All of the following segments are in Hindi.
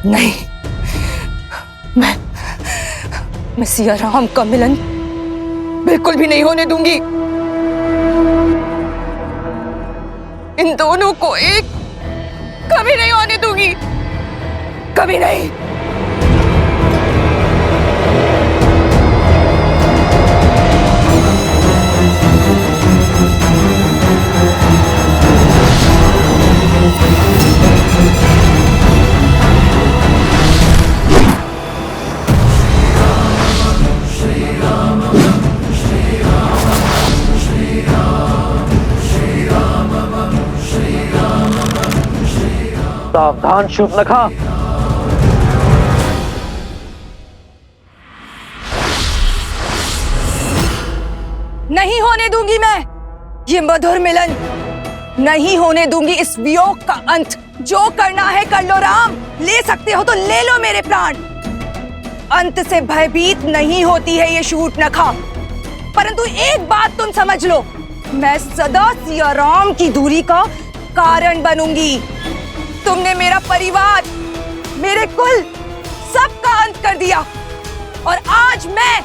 नहीं, मैं सिया राम का मिलन बिल्कुल भी नहीं होने दूंगी। इन दोनों को एक कभी नहीं होने दूंगी, कभी नहीं। सावधान शूर्पणखा। नहीं होने दूंगी मैं ये मधुर मिलन, नहीं होने दूंगी इस वियोग का अंत। जो करना है कर लो राम, ले सकते हो तो ले लो मेरे प्राण। अंत से भयभीत नहीं होती है ये शूर्पणखा, परंतु एक बात तुम समझ लो, मैं सदा सिया राम की दूरी का कारण बनूंगी। तुमने मेरा परिवार, मेरे कुल, सबका अंत कर दिया और आज मैं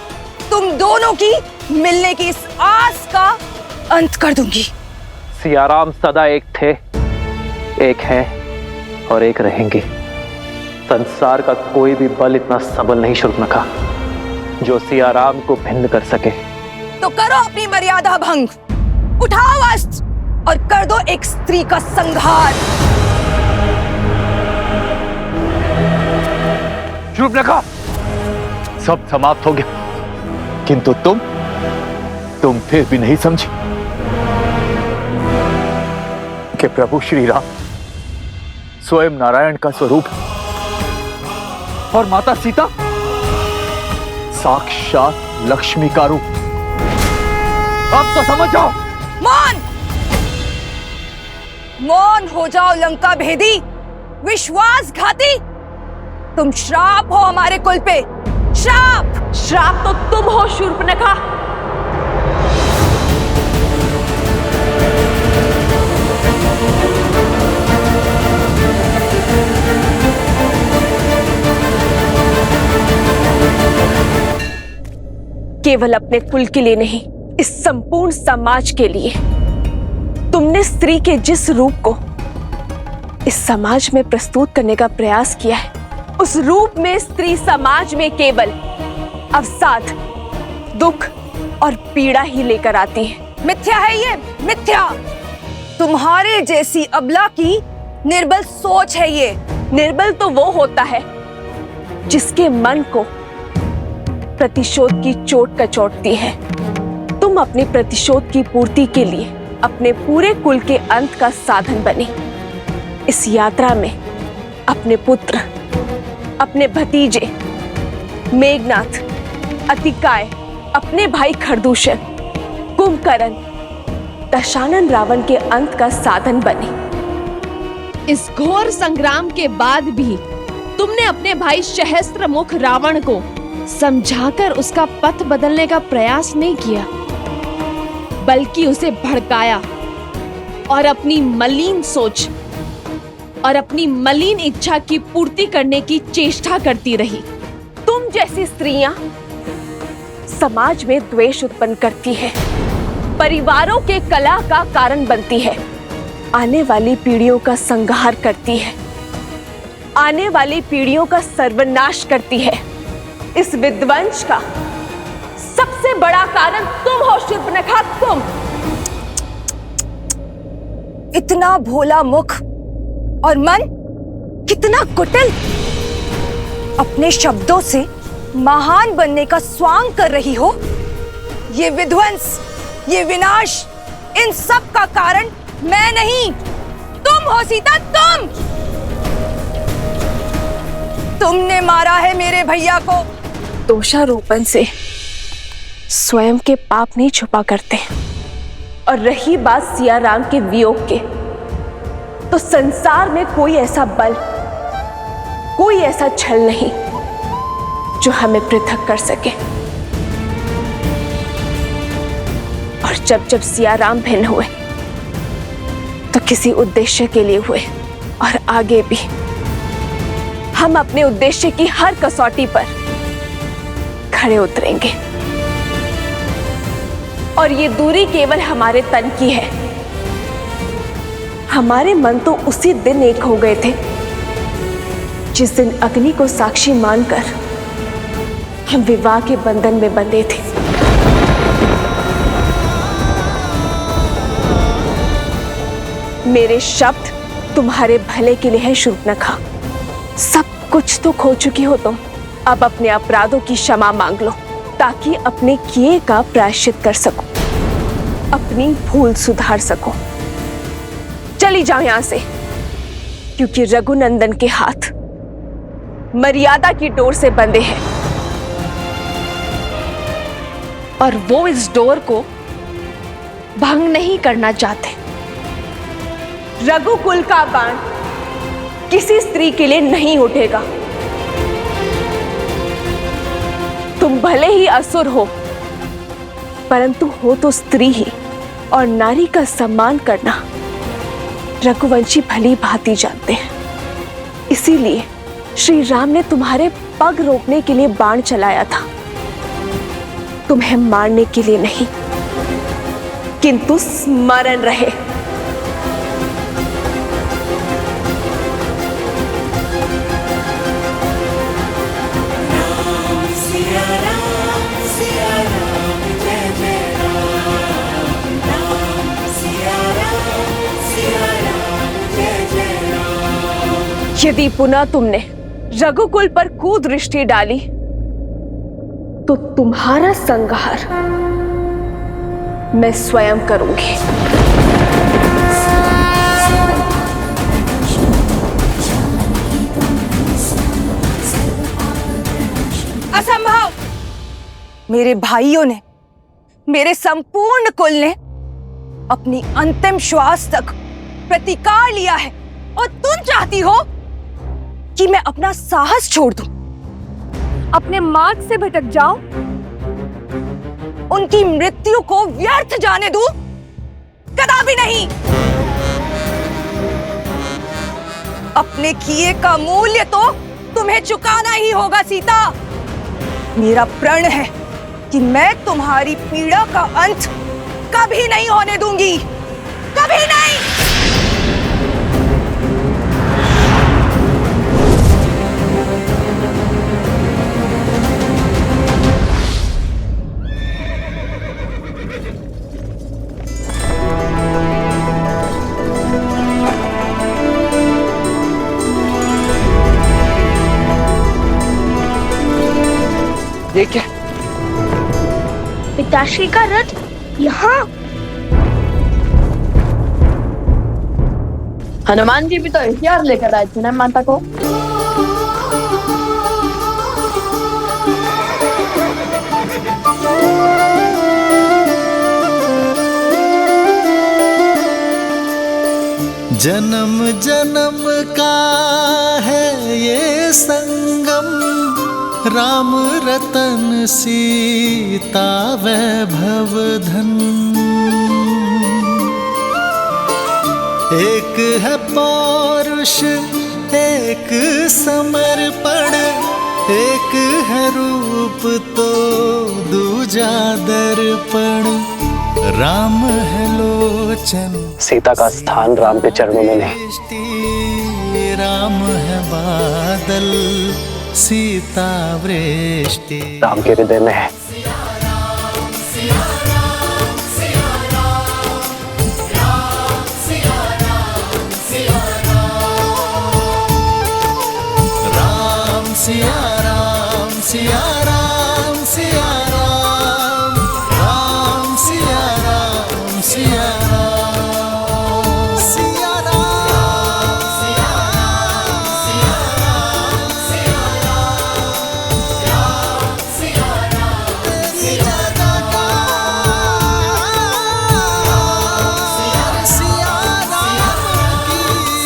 तुम दोनों की मिलने की इस आस का अंत कर दूंगी। सियाराम सदा एक थे, एक हैं और एक रहेंगे। संसार का कोई भी बल इतना सबल नहीं शूर्पणखा जो सियाराम को भिन्न कर सके। तो करो अपनी मर्यादा भंग, उठाओ अस्त्र और कर दो एक स्त्री का संहार। शूर्पणखा, सब समाप्त हो गया, किंतु तुम फिर भी नहीं समझी कि प्रभु श्री राम स्वयं नारायण का स्वरूप है और माता सीता साक्षात लक्ष्मी का रूप। अब तो समझ जाओ। मौन, मौन हो जाओ लंका भेदी, विश्वासघाती। तुम श्राप हो हमारे कुल पे, श्राप। श्राप तो तुम हो शूर्पणखा। केवल अपने कुल के लिए नहीं, इस संपूर्ण समाज के लिए तुमने स्त्री के जिस रूप को इस समाज में प्रस्तुत करने का प्रयास किया है, उस रूप में स्त्री समाज में केवल अवसाद, दुख और पीड़ा ही लेकर आती है। मिथ्या है ये, मिथ्या। तुम्हारे जैसी अबला की निर्बल सोच है ये। निर्बल तो वो होता है जिसके मन को प्रतिशोध की चोट कचोटती है। तुम अपने प्रतिशोध की पूर्ति के लिए अपने पूरे कुल के अंत का साधन बने। इस यात्रा में अपने पुत्र, अपने भतीजे मेघनाथ, अतिकाय, अपने भाई खरदूषण, कुंभकर्ण, दशानन रावण के अंत का साधन बने। इस घोर संग्राम के बाद भी तुमने अपने भाई सहस्त्रमुख रावण को समझाकर उसका पथ बदलने का प्रयास नहीं किया, बल्कि उसे भड़काया और अपनी मलिन सोच और अपनी मलिन इच्छा की पूर्ति करने की चेष्टा करती रही। तुम जैसी स्त्रियां समाज में द्वेष उत्पन्न करती है, परिवारों के कलह का कारण बनती है, आने वाली पीढ़ियों का संहार करती है, आने वाली पीढ़ियों का सर्वनाश करती है। इस विध्वंस का सबसे बड़ा कारण तुम हो शूर्पणखा, तुम। इतना भोला मुख और मन कितना कुटिल, अपने शब्दों से महान बनने का स्वांग कर रही हो। ये विध्वंस, ये विनाश, इन सब का कारण मैं नहीं, तुम हो सीता, तुम। तुमने मारा है मेरे भैया को। दोषारोपण से स्वयं के पाप नहीं छुपा करते। और रही बात सिया राम के वियोग के, तो संसार में कोई ऐसा बल, कोई ऐसा छल नहीं जो हमें पृथक कर सके। और जब जब सिया राम भिन्न हुए तो किसी उद्देश्य के लिए हुए, और आगे भी हम अपने उद्देश्य की हर कसौटी पर खड़े उतरेंगे। और ये दूरी केवल हमारे तन की है। हमारे मन तो उसी दिन एक हो गए थे जिस दिन अग्नि को साक्षी मानकर हम विवाह के बंधन में बंधे थे। मेरे शब्द तुम्हारे भले के लिए है शूर्पणखा। सब कुछ तो खो चुकी हो तुम, अब अपने अपराधों की क्षमा मांग लो ताकि अपने किए का प्रायश्चित कर सको, अपनी भूल सुधार सको। चली जाओ यहां से, क्योंकि रघुनंदन के हाथ मर्यादा की डोर से बंधे हैं और वो इस डोर को भंग नहीं करना चाहते। रघुकुल का बाण किसी स्त्री के लिए नहीं उठेगा। तुम भले ही असुर हो, परंतु हो तो स्त्री ही, और नारी का सम्मान करना रघुवंशी भली भांति जानते हैं। इसीलिए श्री राम ने तुम्हारे पग रोकने के लिए बाण चलाया था, तुम्हें मारने के लिए नहीं, किंतु स्मरण रहे। यदि पुनः तुमने रघुकुल पर कुदृष्टि डाली तो तुम्हारा संहार मैं स्वयं करूंगी। असंभव! मेरे भाइयों ने, मेरे संपूर्ण कुल ने अपनी अंतिम श्वास तक प्रतिकार लिया है, और तुम चाहती हो कि मैं अपना साहस छोड़ दूं, अपने मार्ग से भटक जाऊं, उनकी मृत्यु को व्यर्थ जाने दूं? कदापि नहीं। अपने किए का मूल्य तो तुम्हें चुकाना ही होगा सीता। मेरा प्रण है कि मैं तुम्हारी पीड़ा का अंत कभी नहीं होने दूंगी, कभी नहीं। ये क्या? पिताश्री का रथ यहाँ। हनुमान जी भी तो हथियार लेकर आए थे ना माता को। जन्म जन्म का है ये संगम, राम रतन सीता वैभव धन। एक है पौरुष एक समर्पण, एक है रूप तो दूजा दर्पण। राम है लोचन, सीता का स्थान राम के चरणों में नहीं। राम है बादल, सीता वृष्टि। राम के हृदय में है। राम सिया राम सिया राम सिया राम, राम सिया राम सिया राम, सिया राम सिया राम सिया राम, तेरी जयकार सिया राम की जयकार।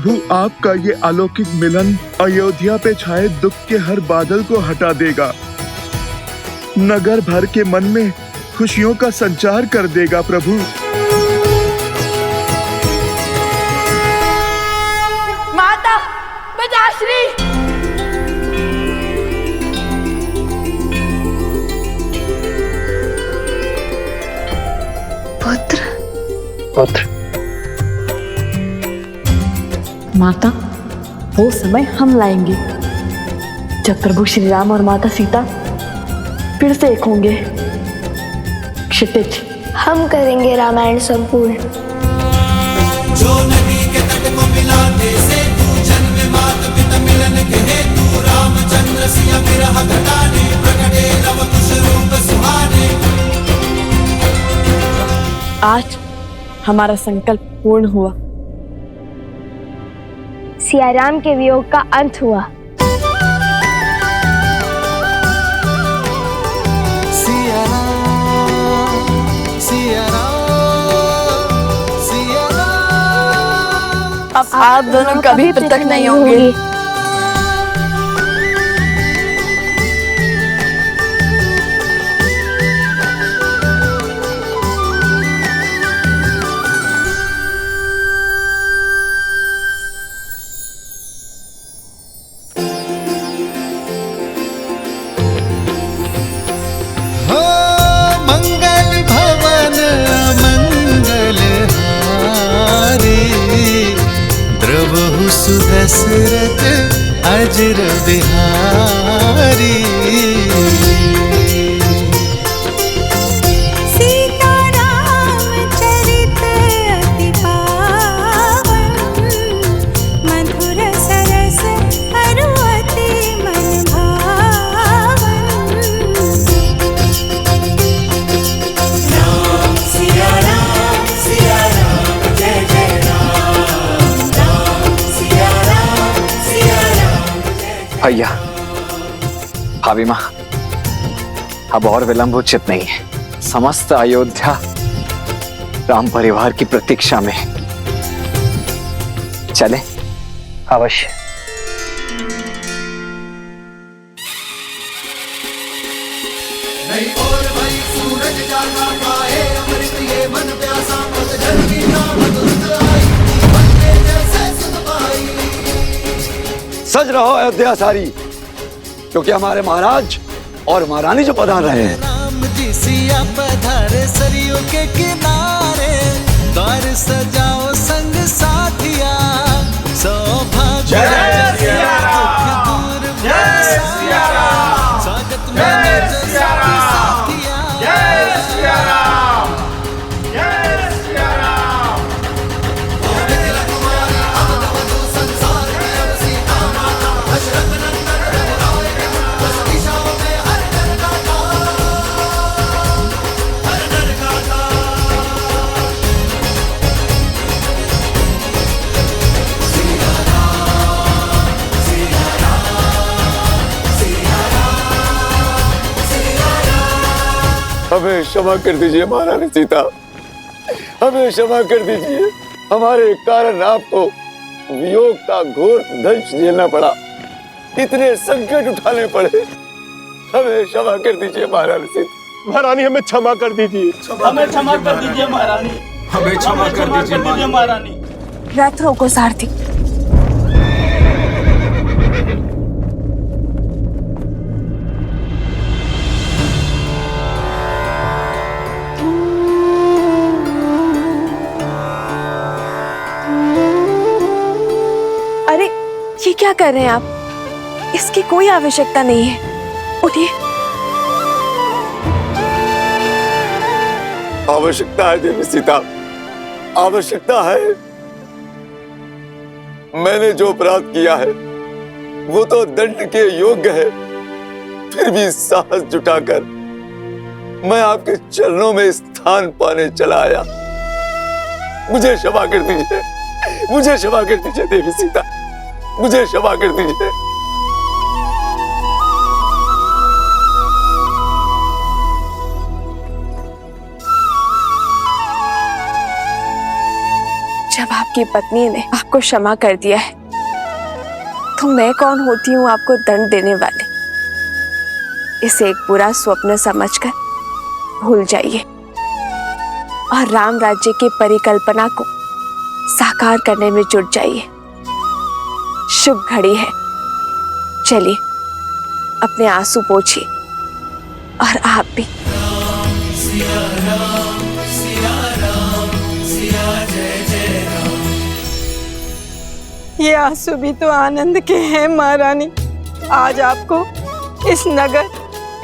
प्रभु आपका ये अलौकिक मिलन अयोध्या पे छाए दुख के हर बादल को हटा देगा, नगर भर के मन में खुशियों का संचार कर देगा प्रभु। माता पिताश्री, पुत्र माता, वो समय हम लाएंगे जब प्रभु श्री राम और माता सीता फिर से एक होंगे। क्षितिज, हम करेंगे रामायण संपूर्ण। जो नदी के तट को मिलाते से तू जन्म मात पिता मिलन के हेतु रामचंद्र सिया विरह घटाने प्रकटे लव कुश रूप सुहाने। आज हमारा संकल्प पूर्ण हुआ। सिया राम के वियोग का अंत हुआ। सिया राम, सिया राम, सिया राम। अब आप दोनों कभी पृथक नहीं होंगे। हो मंगल भवन मंगल हारी, द्रवहु सुदशरथ अजर बिहारी। भैया, भाभी माँ, अब और विलंब उचित नहीं है। समस्त अयोध्या राम परिवार की प्रतीक्षा में। चले? अवश्य। नहीं और भाई सूरज जागा पाए अमृत ये मन प्यासा पतझड़ की नाम दुष्ट आई मन के जैसे सुन पाई। सज रहो अयोध्या सारी, क्योंकि हमारे महाराज और महारानी जो पधार रहे हैं। राम जी सिया पधारे सरयू के किनारे, द्वार सजाओ संग साथिया सौभाग्य। जय सिया राम, जय सिया राम, स्वागत में जय सिया राम, जय सिया राम, जय सिया राम। संसार में अब सीता माता दशरथ नंदन रघुराय, बस दिशाओं में हर नर गाता, हर नर गाता। सिया राम, सिया राम, सिया राम, सिया राम। हमें क्षमा कर दीजिए महारानी सीता, हमें क्षमा कर दीजिए। हमारे कारण आपको वियोग का घोर दंश झेलना पड़ा, इतने संकट उठाने पड़े। हमें क्षमा कर दीजिए महारानी सीता। महारानी हमें क्षमा कर दीजिए। हमें क्षमा कर दीजिए महारानी, हमें क्षमा कर दीजिए महारानी। रथ रोको सारथी। अरे ये क्या कर रहे हैं आप? इसकी कोई आवश्यकता नहीं है। उठिए। आवश्यकता है देवी सीता, आवश्यकता है। मैंने जो अपराध किया है वो तो दंड के योग्य है, फिर भी साहस जुटाकर मैं आपके चरणों में स्थान पाने चला आया। मुझे क्षमा कर दीजिए, मुझे क्षमा कर दीजिए देवी सीता, मुझे क्षमा कर दीजिए। जब जब आपकी पत्नी ने आपको क्षमा कर दिया है तो मैं कौन होती हूँ आपको दंड देने वाले। इसे एक बुरा स्वप्न समझकर भूल जाइए और राम राज्य की परिकल्पना को साकार करने में जुट जाइए। शुभ घड़ी है, चलिए अपने आंसू पोंछिए और आप भी। ये आंसू भी तो आनंद के हैं महारानी। आज आपको इस नगर,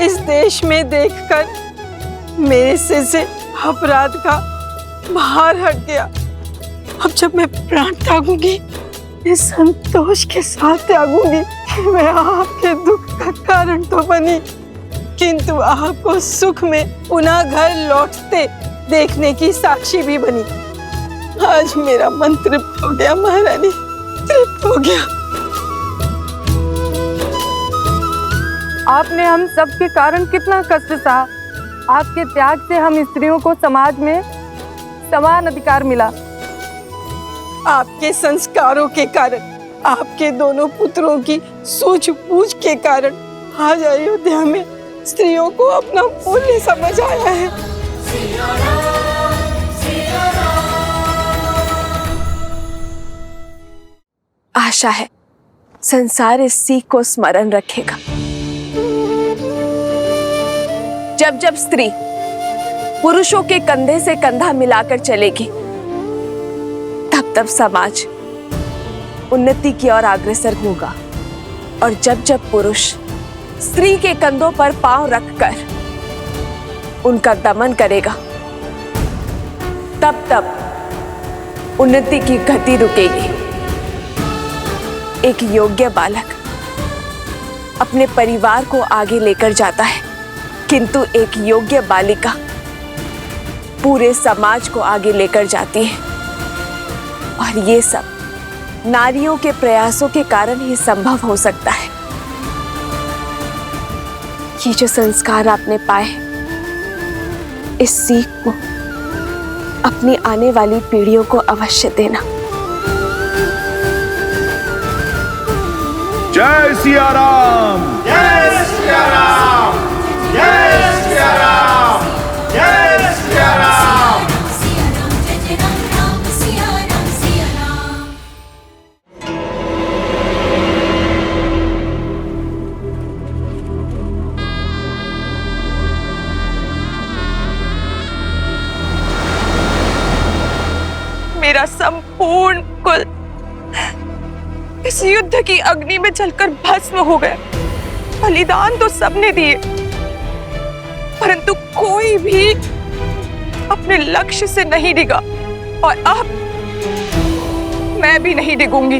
इस देश में देखकर मेरे सिर से अपराध का भार हट गया। अब जब मैं प्राण त्यागूंगी, इस संतोष के साथ त्यागूंगी कि मैं आपके दुख का कारण तो बनी, किंतु आपको सुख में पुनः घर लौटते देखने की साक्षी भी बनी। आज मेरा मन तृप्त हो गया महारानी, तृप्त हो गया। आपने हम सब के कारण कितना कष्ट सहा। आपके त्याग से हम स्त्रियों को समाज में समान अधिकार मिला। आपके संस्कारों के कारण, आपके दोनों पुत्रों की सूझबूझ के कारण आज अयोध्या में स्त्रियों को अपना मूल्य समझ आया है। आशा है संसार इस सीख को स्मरण रखेगा। जब जब स्त्री पुरुषों के कंधे से कंधा मिलाकर चलेगी, तब तब समाज उन्नति की ओर अग्रसर होगा। और जब जब पुरुष स्त्री के कंधों पर पांव रखकर उनका दमन करेगा, तब तब उन्नति की गति रुकेगी। एक योग्य बालक अपने परिवार को आगे लेकर जाता है, किंतु एक योग्य बालिका पूरे समाज को आगे लेकर जाती है। और ये सब नारियों के प्रयासों के कारण ही संभव हो सकता है। ये जो संस्कार आपने पाए, इस सीख को अपनी आने वाली पीढ़ियों को अवश्य देना। जय सिया राम, जय सिया राम, जय सिया राम, जय सिया राम। मेरा संपूर्ण कुल इस युद्ध की अग्नि में जलकर भस्म हो गया। बलिदान तो सबने दिए, परंतु कोई भी अपने लक्ष्य से नहीं डिगा, और अब मैं भी नहीं डिगूंगी।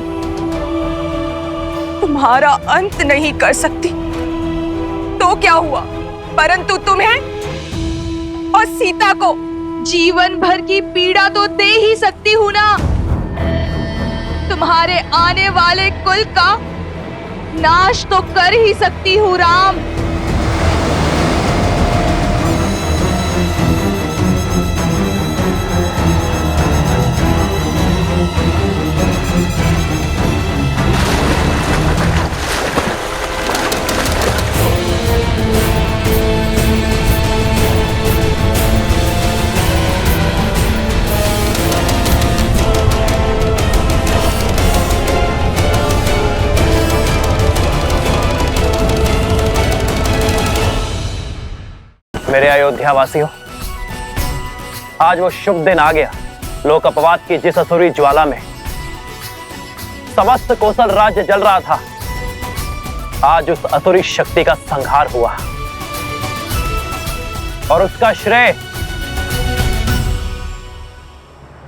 तुम्हारा अंत नहीं कर सकती तो क्या हुआ, परंतु तुम्हें और सीता को जीवन भर की पीड़ा तो दे ही सकती हूं ना। तुम्हारे आने वाले कुल का नाश तो कर ही सकती हूँ राम। मेरे अयोध्या वासियों, आज वो शुभ दिन आ गया। लोक अपवाद की जिस असुरी ज्वाला में समस्त कोसल राज्य जल रहा था, आज उस असुरी शक्ति का संहार हुआ, और उसका श्रेय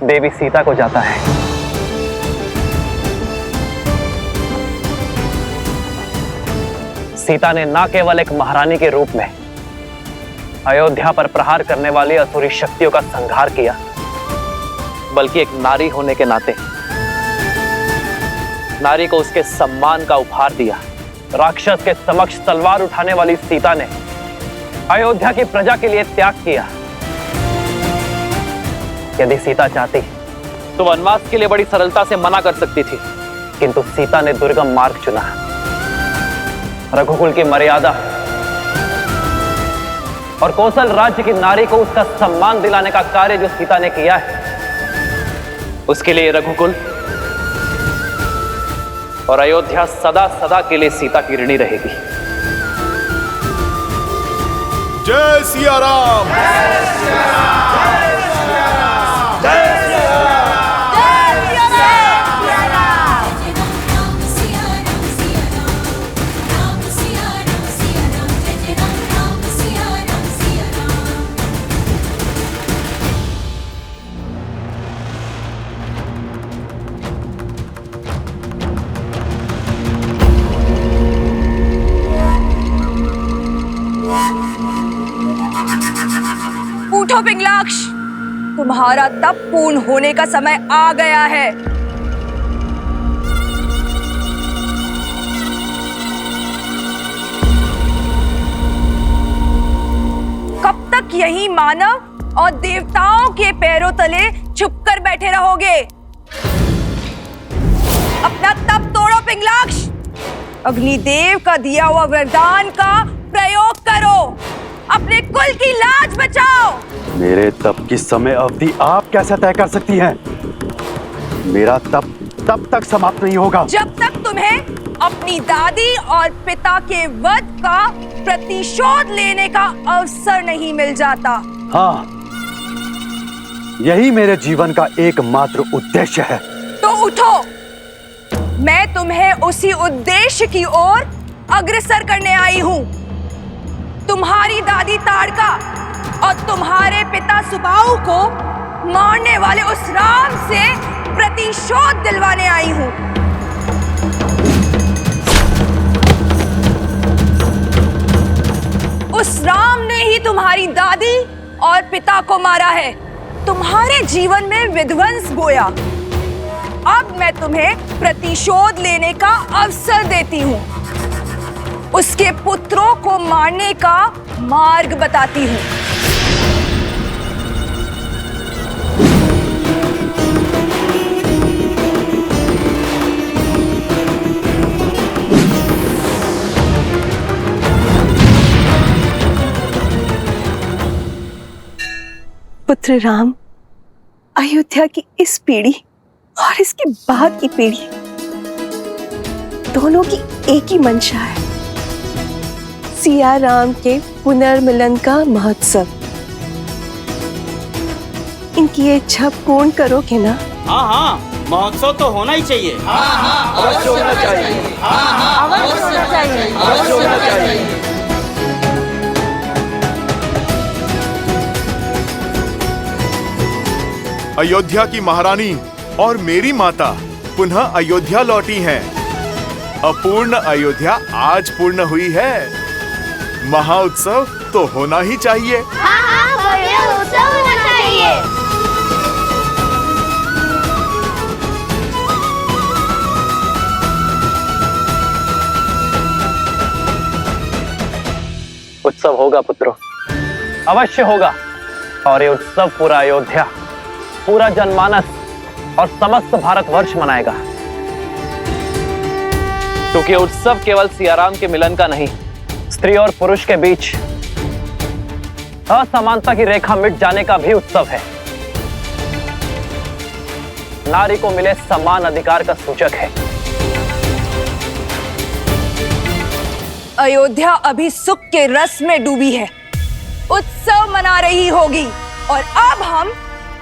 देवी सीता को जाता है। सीता ने न केवल एक महारानी के रूप में अयोध्या पर प्रहार करने वाली असुरी शक्तियों का संहार किया, बल्कि एक नारी होने के नाते नारी को उसके सम्मान का उपहार दिया। राक्षस के समक्ष तलवार उठाने वाली सीता ने अयोध्या की प्रजा के लिए त्याग किया। यदि सीता चाहती तो वनवास के लिए बड़ी सरलता से मना कर सकती थी, किंतु सीता ने दुर्गम मार्ग चुना। रघुकुल की मर्यादा और कौशल राज्य की नारी को उसका सम्मान दिलाने का कार्य जो सीता ने किया है, उसके लिए रघुकुल और अयोध्या सदा सदा के लिए सीता की ऋणी रहेगी। जय सिया राम। उठो पिंगलाक्ष, तुम्हारा तप पूर्ण होने का समय आ गया है। कब तक यही मानव और देवताओं के पैरों तले छुपकर बैठे रहोगे? अपना तप तोड़ो पिंगलाक्ष, अग्निदेव का दिया हुआ वरदान का प्रयोग करो, अपने कुल की लाज बचाओ। मेरे तप की समय अवधि आप कैसे तय कर सकती हैं? मेरा तप तब तक समाप्त नहीं होगा जब तक तुम्हें अपनी दादी और पिता के वध का प्रतिशोध लेने का अवसर नहीं मिल जाता। हाँ, यही मेरे जीवन का एकमात्र उद्देश्य है। तो उठो, मैं तुम्हें उसी उद्देश्य की ओर अग्रसर करने आई हूँ। तुम्हारी दादी ताड़का और तुम्हारे पिता सुबाहु को मारने वाले उस राम से प्रतिशोध दिलवाने आई हूँ। उस राम ने ही तुम्हारी दादी और पिता को मारा है, तुम्हारे जीवन में विध्वंस बोया। अब मैं तुम्हें प्रतिशोध लेने का अवसर देती हूँ, उसके पुत्रों को मारने का मार्ग बताती हूँ। पुत्र राम, अयोध्या की इस पीढ़ी और इसके बाद की पीढ़ी दोनों की एक ही मंशा है, सिया राम के पुनर्मिलन का महोत्सव। इनकी ये इच्छा पूर्ण करोगे ना? हाँ हाँ, महोत्सव तो होना ही चाहिए। हाँ हाँ, अवश्य होना चाहिए। हाँ हाँ, अवश्य होना चाहिए। अवश्य होना चाहिए। अयोध्या की महारानी और मेरी माता पुनः अयोध्या लौटी हैं। अपूर्ण अयोध्या आज पूर्ण हुई है। महाउत्सव तो होना ही चाहिए। हाँ हाँ, बढ़िया उत्सव होना चाहिए। उत्सव होगा पुत्रों, अवश्य होगा। और ये उत्सव पूरा अयोध्या, पूरा जनमानस और समस्त भारतवर्ष मनाएगा, क्योंकि उत्सव केवल सियाराम के मिलन का नहीं, स्त्री और पुरुष के बीच असमानता की रेखा मिट जाने का भी उत्सव है। नारी को मिले समान अधिकार का सूचक है। अयोध्या अभी सुख के रस में डूबी है, उत्सव मना रही होगी, और अब हम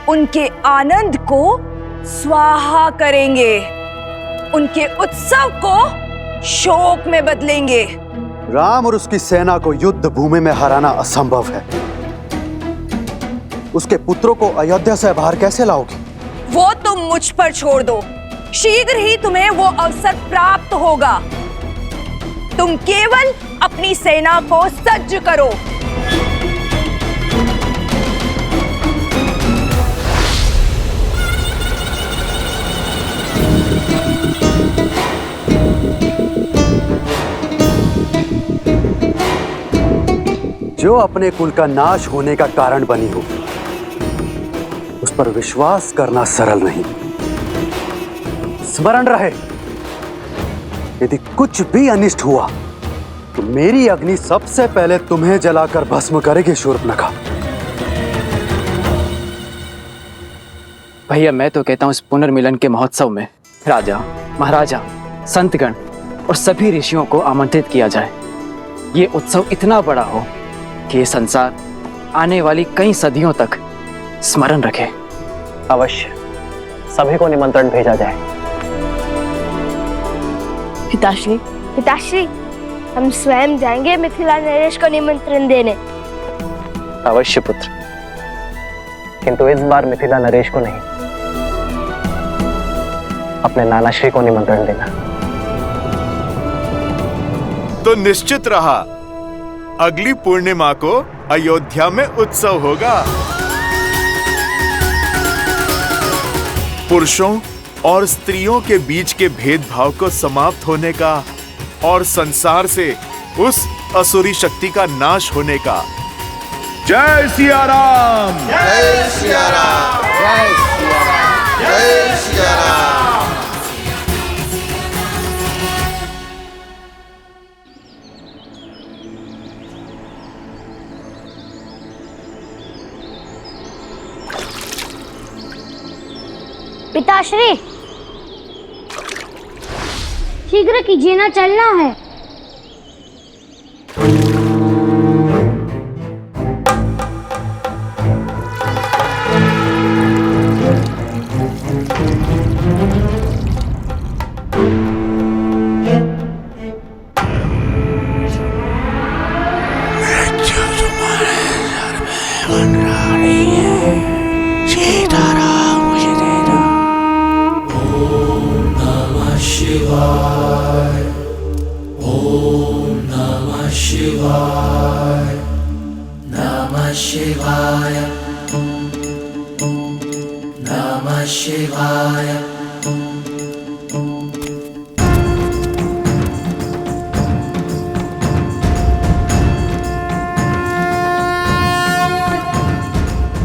उनके आनंद को स्वाहा करेंगे, उनके उत्सव को शोक में बदलेंगे। राम और उसकी सेना को युद्ध भूमि में हराना असंभव है। उसके पुत्रों को अयोध्या से बाहर कैसे लाओगी? वो तुम मुझ पर छोड़ दो, शीघ्र ही तुम्हें वो अवसर प्राप्त होगा। तुम केवल अपनी सेना को सज्ज करो। जो अपने कुल का नाश होने का कारण बनी हो, उस पर विश्वास करना सरल नहीं। स्मरण रहे, यदि कुछ भी अनिष्ट हुआ तो मेरी अग्नि सबसे पहले तुम्हें जलाकर भस्म करेगी शूर्पणखा। भैया मैं तो कहता हूँ इस पुनर्मिलन के महोत्सव में राजा, महाराजा, संतगण और सभी ऋषियों को आमंत्रित किया जाए। ये उत्सव इतना बड़ा हो कि ये संसार आने वाली कई सदियों तक स्मरण रखे। अवश्य सभी को निमंत्रण भेजा जाए। पिताश्री, पिताश्री, हम स्वयं जाएंगे मिथिला नरेश को निमंत्रण देने। अवश्य पुत्र, किंतु इस बार मिथिला नरेश को नहीं, अपने नानाश्री को निमंत्रण देना। तो निश्चित रहा, अगली पूर्णिमा को अयोध्या में उत्सव होगा। पुरुषों और स्त्रियों के बीच के भेदभाव को समाप्त होने का और संसार से उस असुरी शक्ति का नाश होने का। जय सिया राम! जय सिया राम! जय सिया राम! जय सिया राम! पिताश्री, शीघ्र कीजिए ना, चलना है।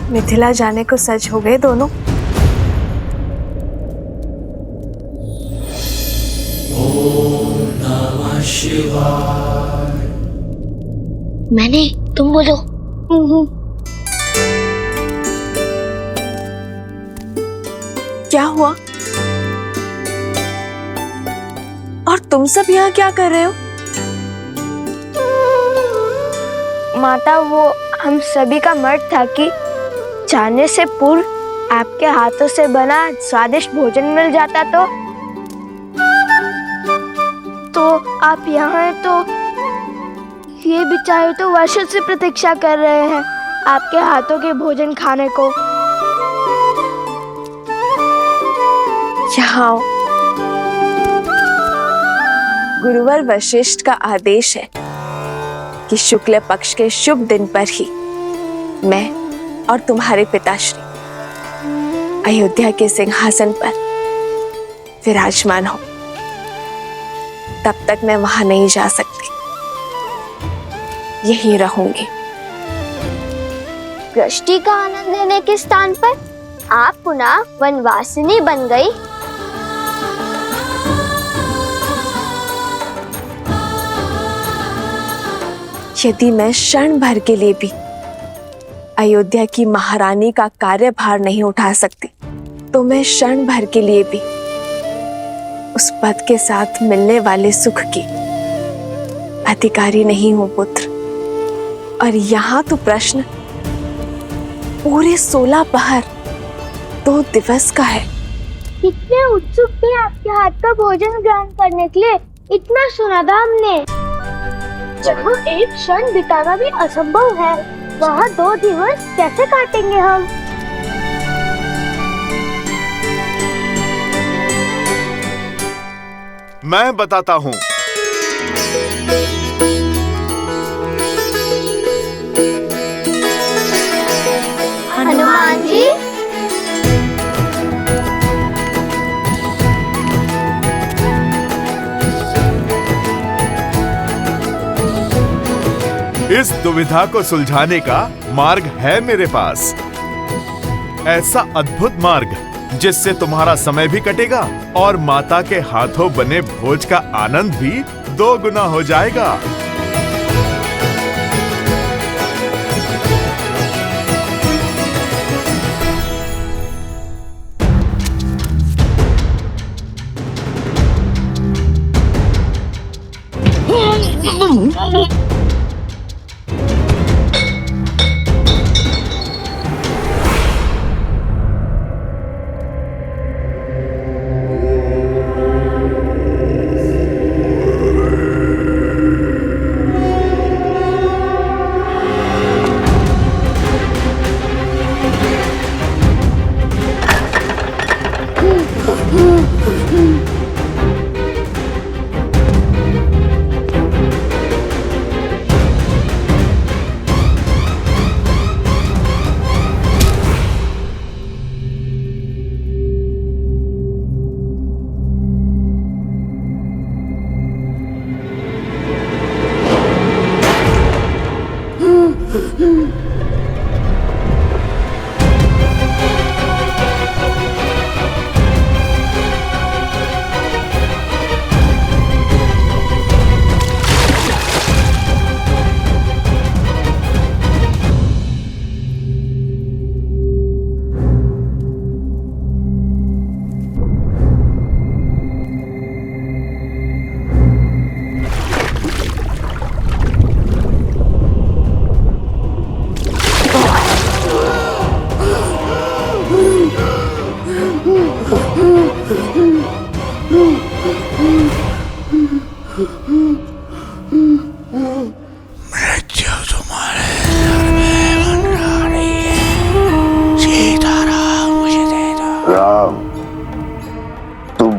मिथिला जाने को सच हो गए दोनों। मैंने, तुम बोलो। क्या हुआ? और तुम सब यहाँ क्या कर रहे हो? माता, वो हम सभी का मत था कि जाने से पूर्व आपके हाथों से बना स्वादिष्ट भोजन मिल जाता तो आप यहाँ हैं, तो ये बेचारे तो वर्षों से प्रतीक्षा कर रहे हैं आपके हाथों के भोजन खाने को। यहाँ आओ। गुरुवर वशिष्ठ का आदेश है कि शुक्ल पक्ष के शुभ दिन पर ही मैं और तुम्हारे पिताश्री अयोध्या के सिंहासन पर विराजमान हो। तब तक मैं वहां नहीं जा सकती, यहीं रहूंगी। दृष्टि का आनंद लेने के स्थान पर आप पुनः वनवासिनी बन गई। यदि मैं क्षण भर के लिए भी अयोध्या की महारानी का कार्यभार नहीं उठा सकती, तो मैं क्षण भर के लिए भी उस पद के साथ मिलने वाले सुख की अधिकारी नहीं हूं पुत्र। और यहाँ तो प्रश्न पूरे 16 पहर 2 दिवस का है। कितने उत्सुक थे आपके हाथ का भोजन ग्रहण करने के लिए। इतना सुना था हमने। जहाँ एक क्षण बिताना भी असंभव है, वहाँ 2 दिवस कैसे काटेंगे हम? मैं बताता हूँ। हनुमान जी, इस दुविधा को सुलझाने का मार्ग है मेरे पास। ऐसा अद्भुत मार्ग जिससे तुम्हारा समय भी कटेगा और माता के हाथों बने भोज का आनंद भी 2 गुना हो जाएगा।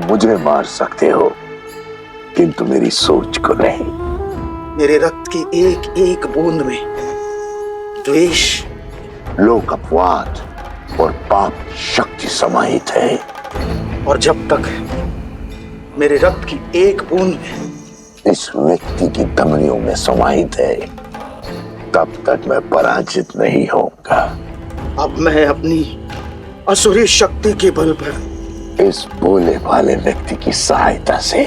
मुझे मार सकते हो किंतु मेरी सोच को नहीं। मेरे रक्त की एक एक बूंद में द्वेष, लोक अपवाद और पाप शक्ति समाहित है। और जब तक मेरे रक्त की एक बूंद में इस व्यक्ति की धमनियों में समाहित है तब तक मैं पराजित नहीं होऊंगा। अब मैं अपनी असुरी शक्ति के बल पर इस भोले भाले व्यक्ति की सहायता से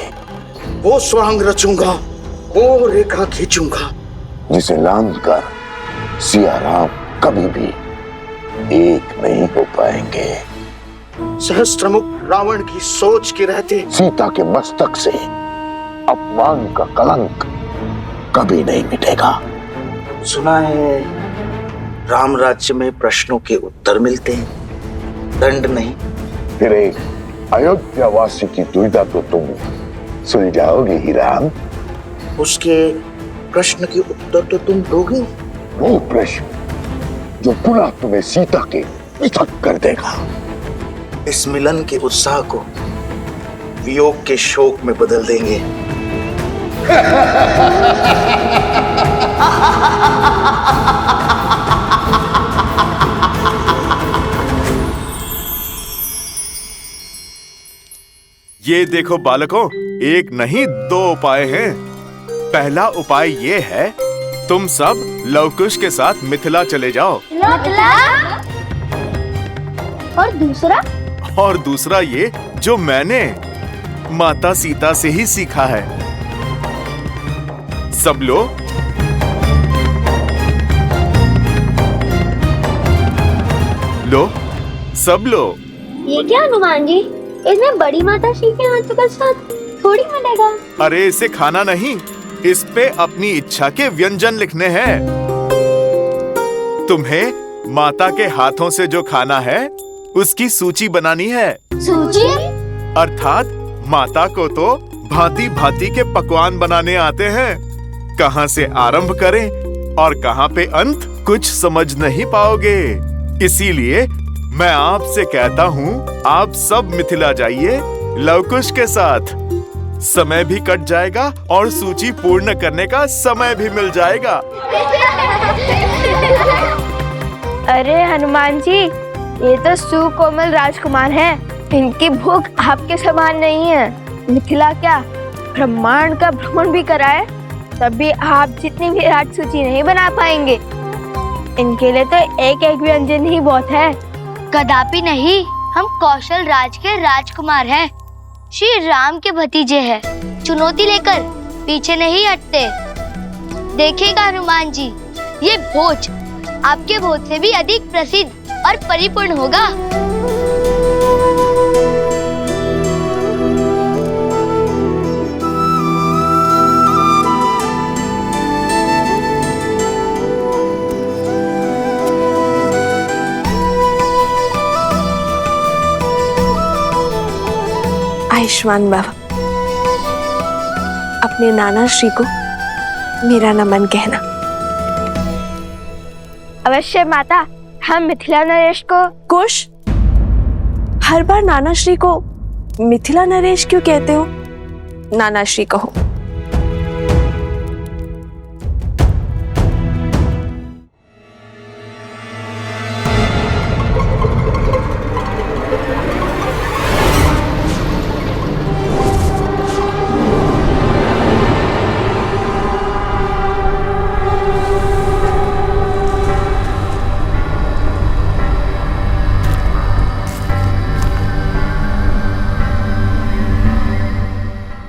वो स्वांग रचूंगा, वो रेखा खींचूंगा जिसे लांघ कर सिया राम कभी भी एक नहीं हो पाएंगे। सहस्त्रमुख रावण की सोच के रहते सीता के मस्तक से अपमान का कलंक कभी नहीं मिटेगा। सुना है राम राज्य में प्रश्नों के उत्तर मिलते हैं, दंड नहीं। फिर एक अयोध्या वासी की दुविधा तो तुम सुलझाओगे ही राम। उसके प्रश्न के उत्तर तो तुम दोगे। वो प्रश्न जो पुनः तुम्हें सीता के पृथक कर देगा। इस मिलन के उत्साह को वियोग के शोक में बदल देंगे। ये देखो बालकों, एक नहीं 2 उपाय हैं। पहला उपाय ये है, तुम सब लवकुश के साथ मिथिला चले जाओ। मिथिला? और दूसरा ये जो मैंने माता सीता से ही सीखा है। सब लो। लो, सब लो। ये क्या हनुमान जी, इसमें बड़ी माता श्री के हाथों का साथ थोड़ी मिलेगा। अरे इसे खाना नहीं, इस पे अपनी इच्छा के व्यंजन लिखने हैं। तुम्हें माता के हाथों से जो खाना है उसकी सूची बनानी है। सूची? अर्थात माता को तो भांति भांति के पकवान बनाने आते हैं। कहाँ से आरंभ करें और कहाँ पे अंत, कुछ समझ नहीं पाओगे। इसीलिए मैं आपसे कहता हूँ, आप सब मिथिला जाइए लवकुश के साथ। समय भी कट जाएगा और सूची पूर्ण करने का समय भी मिल जाएगा। अरे हनुमान जी, ये तो सुकोमल राजकुमार हैं। इनकी भूख आपके समान नहीं है। मिथिला क्या, ब्रह्मांड का भ्रमण भी कराए तब भी आप जितनी विराट सूची नहीं बना पाएंगे। इनके लिए तो एक एक व्यंजन ही बहुत है। कदापि नहीं, हम कौशल राज के राजकुमार हैं। श्री राम के भतीजे हैं। चुनौती लेकर पीछे नहीं हटते। देखिएगा हनुमान जी, ये भोज आपके भोज से भी अधिक प्रसिद्ध और परिपूर्ण होगा। आयुष्मान भव। अपने नाना श्री को मेरा नमन कहना। अवश्य माता, हम मिथिला नरेश को। कुश, हर बार नाना श्री को मिथिला नरेश क्यों कहते हो? नाना श्री कहो।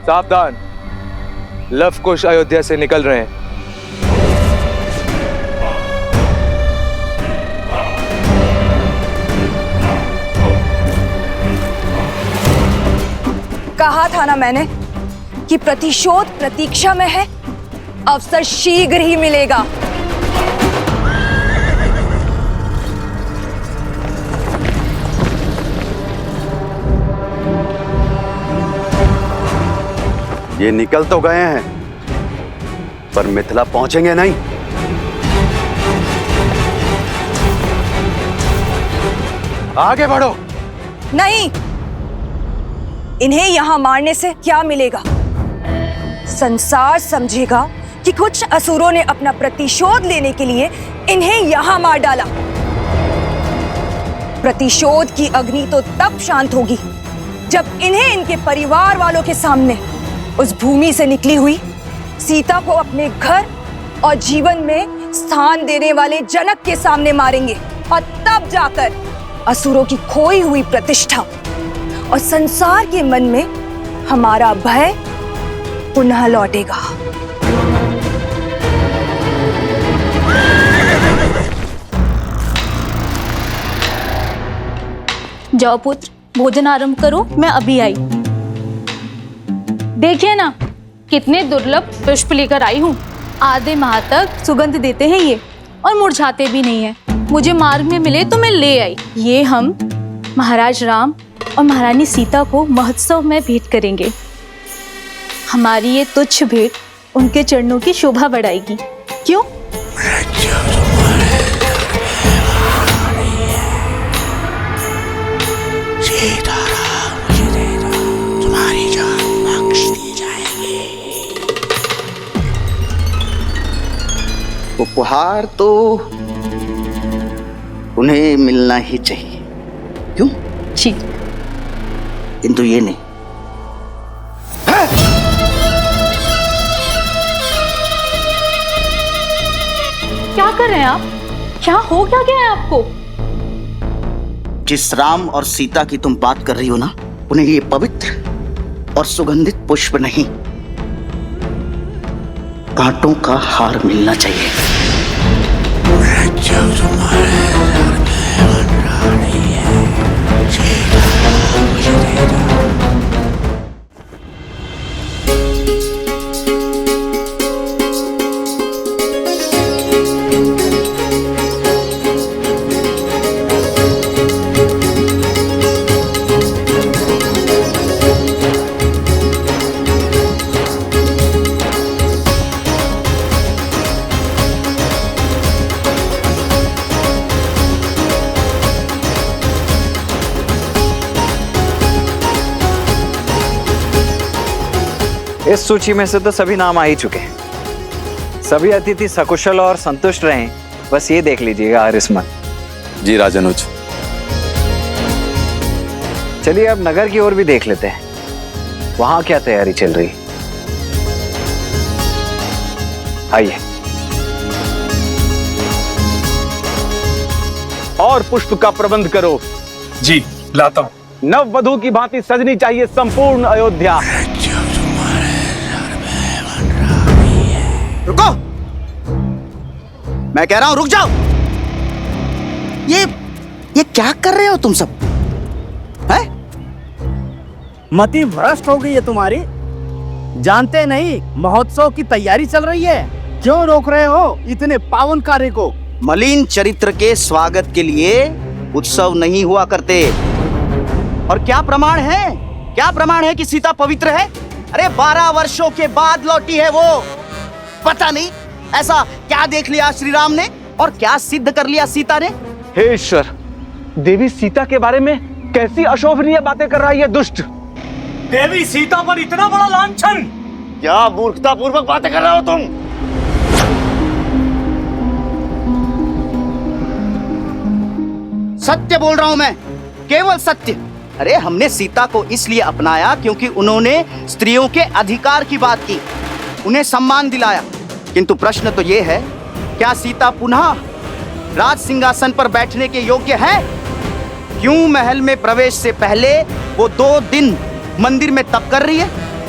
सावधान, लव कुश अयोध्या से निकल रहे हैं। कहा था ना मैंने कि प्रतिशोध प्रतीक्षा में है, अवसर शीघ्र ही मिलेगा। ये निकल तो गए हैं, पर मिथिला पहुंचेंगे नहीं। आगे बढ़ो। नहीं, इन्हें यहां मारने से क्या मिलेगा? संसार समझेगा कि कुछ असुरों ने अपना प्रतिशोध लेने के लिए इन्हें यहां मार डाला। प्रतिशोध की अग्नि तो तब शांत होगी जब इन्हें इनके परिवार वालों के सामने उस भूमि से निकली हुई सीता को अपने घर और जीवन में स्थान देने वाले जनक के सामने मारेंगे, और तब जाकर असुरों की खोई हुई प्रतिष्ठा और संसार के मन में हमारा भय पुनः लौटेगा। जाओ पुत्र, भोजन आरंभ करो, मैं अभी आई। देखिए ना, कितने दुर्लभ पुष्प लेकर आई हूँ। आधे माह तक सुगंध देते हैं ये, और मुरझाते भी नहीं है। मुझे मार्ग में मिले तो मैं ले आई। ये हम महाराज राम और महारानी सीता को महोत्सव में भेंट करेंगे। हमारी ये तुच्छ भेंट उनके चरणों की शोभा बढ़ाएगी। क्यों? उपहार तो उन्हें मिलना ही चाहिए। क्यों? ठीक, किंतु ये नहीं। क्या कर रहे हैं आप? क्या हो क्या गया है आपको? जिस राम और सीता की तुम बात कर रही हो ना, उन्हें ये पवित्र और सुगंधित पुष्प नहीं, कांटों का हार मिलना चाहिए। इस सूची में से तो सभी नाम आ ही चुके हैं। सभी अतिथि सकुशल और संतुष्ट रहें, बस ये देख लीजिएगा हरिस्मन। जी राजनुज। चलिए अब नगर की ओर भी देख लेते हैं, वहां क्या तैयारी चल रही। आइए। और पुष्प का प्रबंध करो। जी लाता हूँ। नव वधू की भांति सजनी चाहिए संपूर्ण अयोध्या। रुको, मैं कह रहा हूं रुक जाओ। ये क्या कर रहे हो तुम सब? हैं? मति भ्रष्ट हो गई है तुम्हारी। जानते नहीं महोत्सव की तैयारी चल रही है, क्यों रोक रहे हो इतने पावन कार्य को? मलिन चरित्र के स्वागत के लिए उत्सव नहीं हुआ करते। और क्या प्रमाण है? क्या प्रमाण है कि सीता पवित्र है? अरे 12 वर्षों के बाद लौटी है वो। पता नहीं ऐसा क्या देख लिया श्री राम ने और क्या सिद्ध कर लिया सीता ने। हे ईश्वर, देवी सीता के बारे में कैसी अशोभनीय बातें कर रहा है ये दुष्ट। देवी सीता पर इतना बड़ा लांछन! क्या मूर्खता पूर्वक बातें कर रहे हो तुम? सत्य बोल रहा हूं मैं, केवल सत्य। अरे हमने सीता को इसलिए अपनाया क्योंकि उन्होंने स्त्रियों के अधिकार की बात की, उन्हें सम्मान दिलाया। किंतु प्रश्न तो ये है, क्या सीता पुनः राज सिंहासन पर बैठने के योग्य है? क्यों महल में प्रवेश से पहले वो 2 दिन मंदिर में तप कर रही है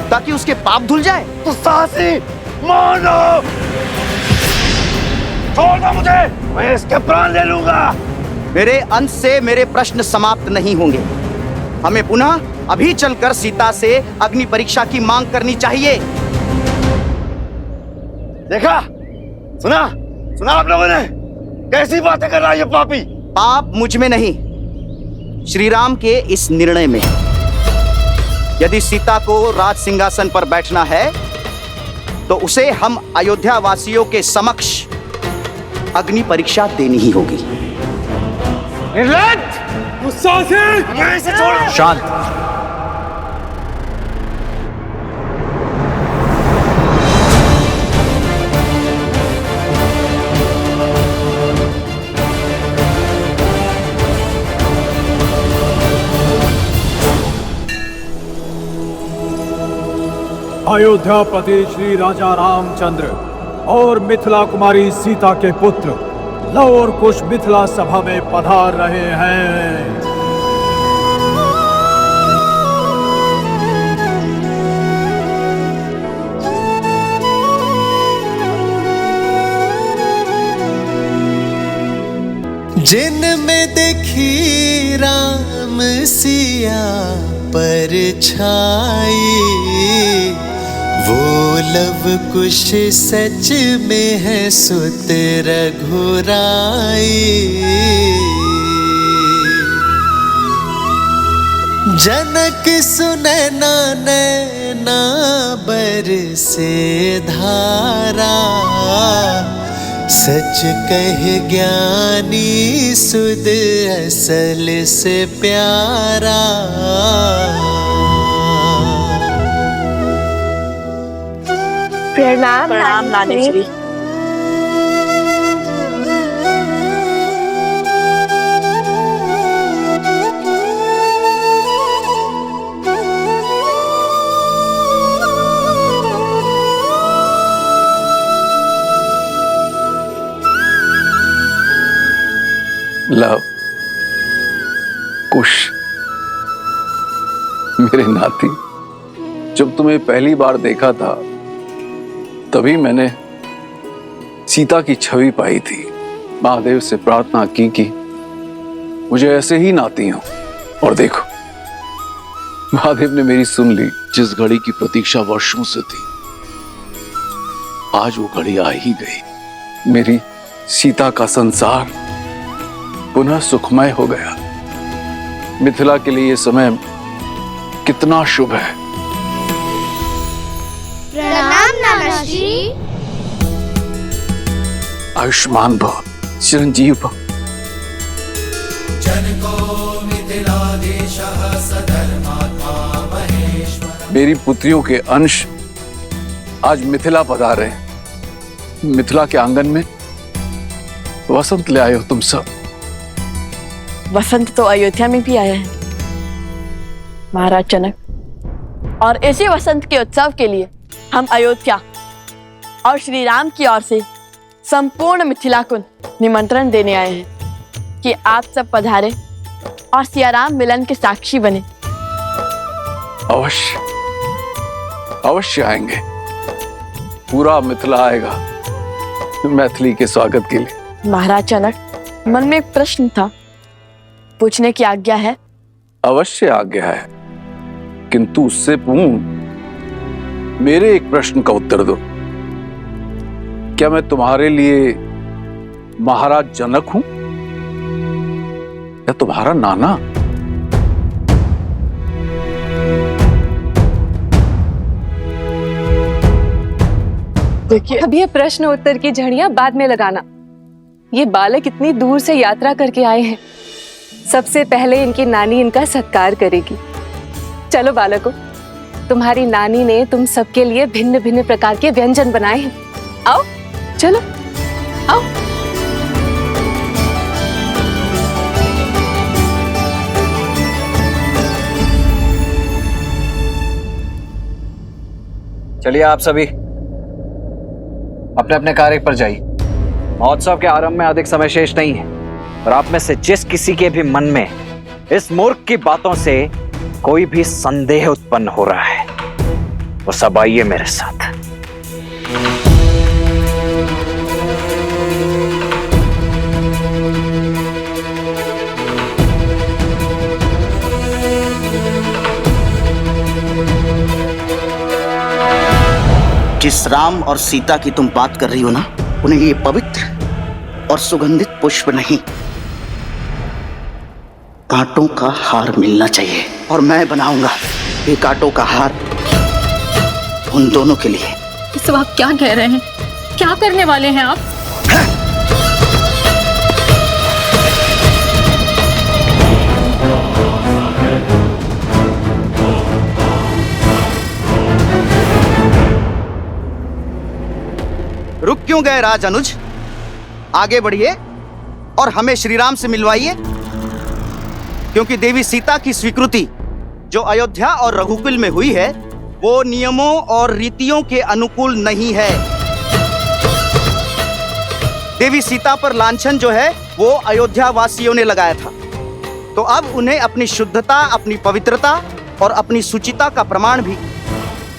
ताकि उसके पाप धुल जाए? तो साहसी मानो, छोड़ दो मुझे, मैं इसके प्राण ले लूंगा। मेरे अंत से मेरे प्रश्न समाप्त नहीं होंगे। हमें पुनः अभी चलकर सीता से अग्नि परीक्षा की मांग करनी चाहिए। देखा, सुना सुना आप लोगों ने कैसी बातें कर रहा है ये पापी? पाप मुझ में नहीं, श्री राम के इस निर्णय में। यदि सीता को राज सिंहासन पर बैठना है तो उसे हम अयोध्या वासियों के समक्ष अग्नि परीक्षा देनी ही होगी। शांत। अयोध्यापति श्री राजा रामचंद्र और मिथिला कुमारी सीता के पुत्र लव और कुश मिथिला सभा में पधार रहे हैं। जिनमें देखी राम सिया पर छाई, वो लव कुश सच में है सुत रघुराई। जनक सुनैना नैना बरसे धारा, सच कहे ज्ञानी सुध असल से प्यारा। प्रणाम नानी श्री। लव, कुश, मेरे नाती, जब तुम्हें पहली बार देखा था तभी मैंने सीता की छवि पाई थी। महादेव से प्रार्थना की कि मुझे ऐसे ही नाती हो, और देखो महादेव ने मेरी सुन ली। जिस घड़ी की प्रतीक्षा वर्षों से थी, आज वो घड़ी आ ही गई। मेरी सीता का संसार पुनः सुखमय हो गया। मिथिला के लिए ये समय कितना शुभ है। प्रणाम नाना श्री। आयुष्मान भव, चिरंजीव भव। मेरी पुत्रियों के अंश आज मिथिला पधारे हैं। मिथिला के आंगन में वसंत ले आए हो तुम सब। वसंत तो अयोध्या में भी आया है महाराज जनक, और इसी वसंत के उत्सव के लिए हम अयोध्या और श्री राम की ओर से संपूर्ण मिथिला को निमंत्रण देने आए हैं। कि आप सब पधारे और सियाराम मिलन के साक्षी बने। अवश्य अवश्य आएंगे। पूरा मिथिला आएगा मैथिली के स्वागत के लिए। महाराज जनक, मन में एक प्रश्न था, पूछने की आज्ञा है? अवश्य आज्ञा है, किंतु उससे पूर्ण मेरे एक प्रश्न का उत्तर दो। क्या मैं तुम्हारे लिए महाराज जनक हूं या तुम्हारा नाना? देखिए, अब ये प्रश्न उत्तर की झड़ियां बाद में लगाना। ये बालक इतनी दूर से यात्रा करके आए हैं, सबसे पहले इनकी नानी इनका सत्कार करेगी। चलो बालकों, तुम्हारी नानी ने तुम सबके लिए भिन्न भिन्न प्रकार के व्यंजन बनाए हैं। आओ, चलो आओ। चलिए आप सभी अपने अपने कार्य पर जाइए। महोत्सव के आरंभ में अधिक समय शेष नहीं है और आप में से जिस किसी के भी मन में इस मूर्ख की बातों से कोई भी संदेह उत्पन्न हो रहा है, वो सब आइए मेरे साथ। जिस राम और सीता की तुम बात कर रही हो ना, उन्हें ये पवित्र और सुगंधित पुष्प नहीं, कांटों का हार मिलना चाहिए। और मैं बनाऊंगा ये कांटों का हार उन दोनों के लिए। ये सब आप क्या कह रहे हैं? क्या करने वाले हैं आप? रुक क्यों गए राज अनुज? आगे बढ़िए और हमें श्री राम से मिलवाइए, क्योंकि देवी सीता की स्वीकृति जो अयोध्या और रघुकुल में हुई है, वो नियमों और रीतियों के अनुकूल नहीं है। देवी सीता पर लांछन जो है वो अयोध्या वासियों ने लगाया था, तो अब उन्हें अपनी शुद्धता, अपनी पवित्रता और अपनी सुचिता का प्रमाण भी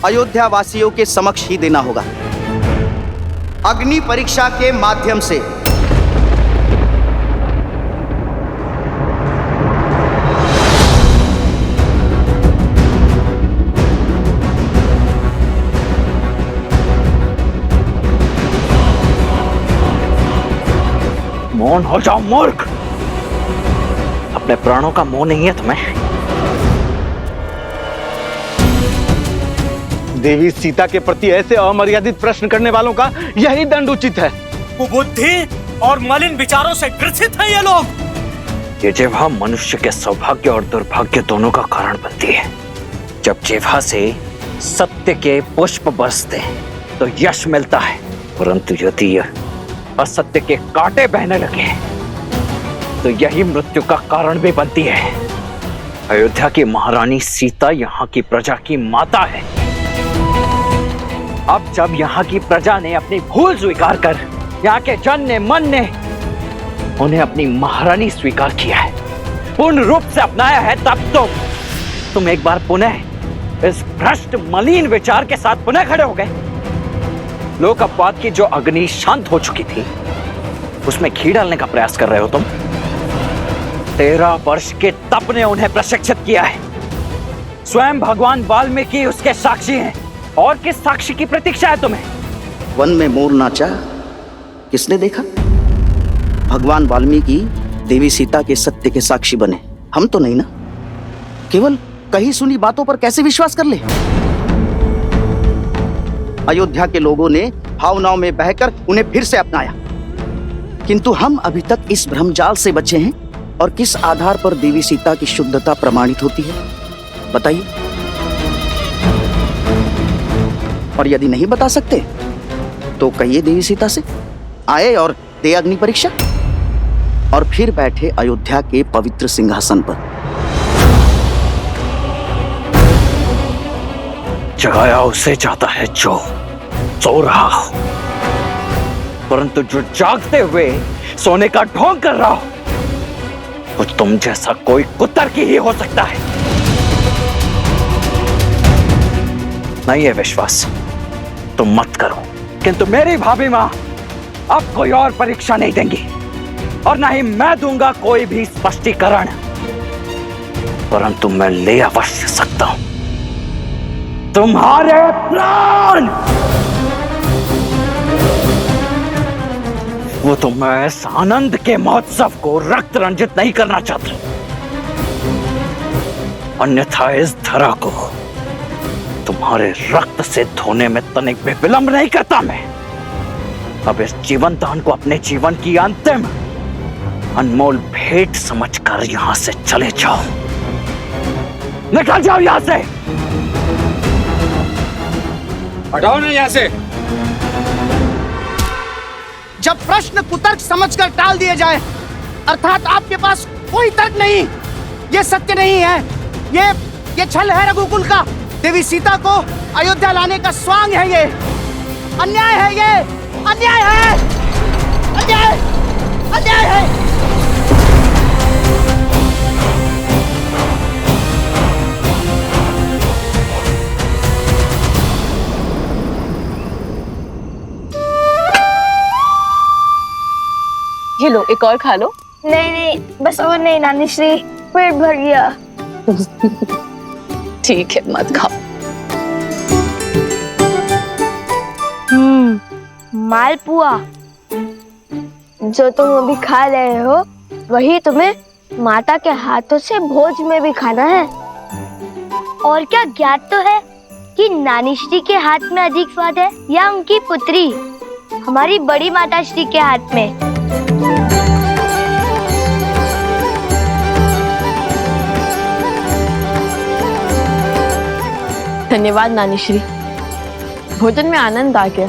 अयोध्या वासियों के समक्ष ही देना होगा, अग्नि परीक्षा के माध्यम से। मौन हो जाओ मूर्ख, अपने प्राणों का मोह नहीं है तुम्हें? देवी सीता के प्रति ऐसे अमर्यादित प्रश्न करने वालों का यही दंड उचित है। कुबुद्धि और मलिन विचारों से ग्रसित हैं ये लोग। ये जिह्वा मनुष्य के सौभाग्य और दुर्भाग्य दोनों का कारण बनती है। जब जिह्वा से सत्य के पुष्प बरसते हैं तो यश मिलता है, परंतु यदि असत्य के कांटे बहने लगे तो यही मृत्यु का कारण भी बनती है। अयोध्या की महारानी सीता यहाँ की प्रजा की माता है। अब जब यहाँ की प्रजा ने अपनी भूल स्वीकार कर यहाँ के जन ने, मन ने उन्हें अपनी महारानी स्वीकार किया है, पूर्ण रूप से अपनाया है, तब तो तुम एक बार पुनः इस भ्रष्ट मलिन विचार के साथ पुनः खड़े हो गए। लोक अपवाद की जो अग्नि शांत हो चुकी थी, उसमें घी डालने का प्रयास कर रहे हो तुम। 13 वर्ष के तप ने उन्हें प्रशिक्षित किया है। स्वयं भगवान वाल्मीकि उसके साक्षी हैं। और किस साक्षी की प्रतीक्षा है तुम्हें? वन में मोर नाचा किसने देखा? भगवान वाल्मीकि देवी सीता के सत्य के साक्षी बने, हम तो नहीं ना। केवल कही सुनी बातों पर कैसे विश्वास कर ले? अयोध्या के लोगों ने भावनाओं में बहकर उन्हें फिर से अपनाया, किंतु हम अभी तक इस भ्रमजाल से बचे हैं। और किस आधार पर देवी सीता की शुद्धता प्रमाणित होती है, बताइए? और यदि नहीं बता सकते तो कहिए देवी सीता से आए और दे अग्नि परीक्षा, और फिर बैठे अयोध्या के पवित्र सिंहासन पर। जगाया उसे जाता है जो सो रहा हो, परंतु जो जागते हुए सोने का ढोंग कर रहा हो वो तुम जैसा कोई कुत्तर की ही हो सकता है। नहीं है विश्वास, तुम मत करो। किंतु मेरी भाभी माँ अब कोई और परीक्षा नहीं देंगी और ना ही मैं दूंगा कोई भी स्पष्टीकरण, परंतु मैं ले अवश्य सकता हूं तुम्हारे प्राण। वो तो मैं इस आनंद के महोत्सव को रक्त रंजित नहीं करना चाहता, अन्यथा इस धरा को तुम्हारे रक्त से धोने में तनिक भी विलंब नहीं करता मैं। अब इस जीवन दान को अपने जीवन की अंतिम अनमोल भेंट समझकर यहां से चले जाओ। निकल जाओ यहां से। हटाओ ना यहां से। जब प्रश्न कुतर्क समझकर टाल दिए जाए, अर्थात आपके पास कोई तर्क नहीं, ये सत्य नहीं है, ये छल है रघुकुल का। देवी सीता को अयोध्या लाने का स्वांग है ये, अन्याय है ये, अन्याय है, अन्याय, अन्याय है। ये लो, एक और खा लो। नहीं नहीं, बस और नहीं नानी श्री, पेट भर गया। ठीक है, मत खाओ। मालपुआ जो तुम अभी खा रहे हो, वही तुम्हें माता के हाथों से भोज में भी खाना है। और क्या ज्ञात तो है कि नानी श्री के हाथ में अधिक स्वाद है या उनकी पुत्री हमारी बड़ी माता श्री के हाथ में? धन्यवाद नानी श्री, भोजन में आनंद आ गया।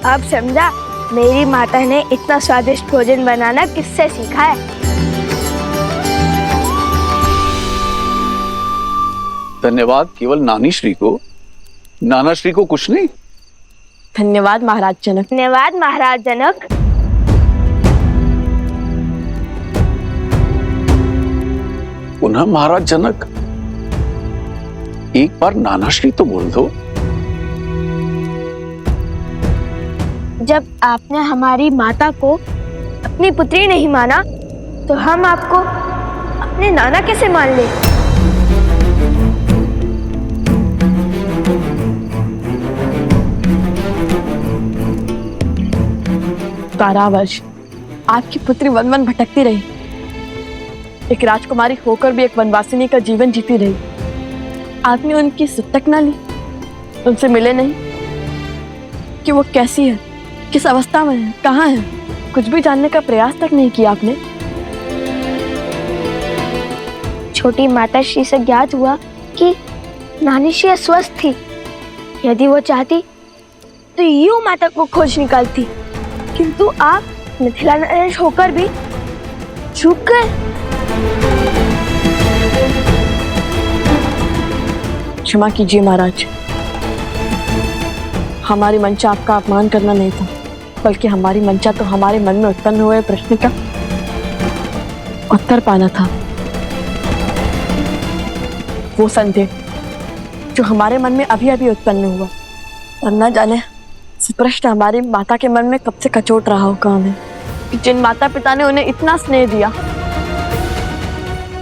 अब समझा मेरी माता ने इतना स्वादिष्ट भोजन बनाना किससे सीखा है। धन्यवाद केवल नानी श्री को, नाना श्री को कुछ नहीं। धन्यवाद महाराज जनक। धन्यवाद महाराज जनक। पुनः महाराज जनक, एक बार नाना श्री तो बोल दो। जब आपने हमारी माता को अपनी पुत्री नहीं माना, तो हम आपको अपने नाना कैसे मान ले? कारावास आपकी पुत्री वन वन भटकती रही, एक राजकुमारी होकर भी एक वनवासिनी का जीवन जीती रही। आपने उनकी सुध तक ना ली, उनसे मिले नहीं कि वो कैसी है, किस अवस्था में है, कहाँ है, कुछ भी जानने का प्रयास तक नहीं किया आपने। छोटी माता श्री से ज्ञात हुआ कि नानी श्री अस्वस्थ थी। यदि वो चाहती तो यूं माता को खोज निकालती, किंतु आप मिथिला नरेश होकर भी चूक गए। क्षमा कीजिए महाराज, हमारी मंशा आपका अपमान करना नहीं था, बल्कि हमारी मंशा तो हमारे मन में उत्पन्न हुए प्रश्न का उत्तर पाना था। वो संदेह जो हमारे मन में अभी अभी उत्पन्न हुआ, और न जाने प्रश्न हमारी माता के मन में कब से कचोट रहा होगा हमें, कि जिन माता पिता ने उन्हें इतना स्नेह दिया,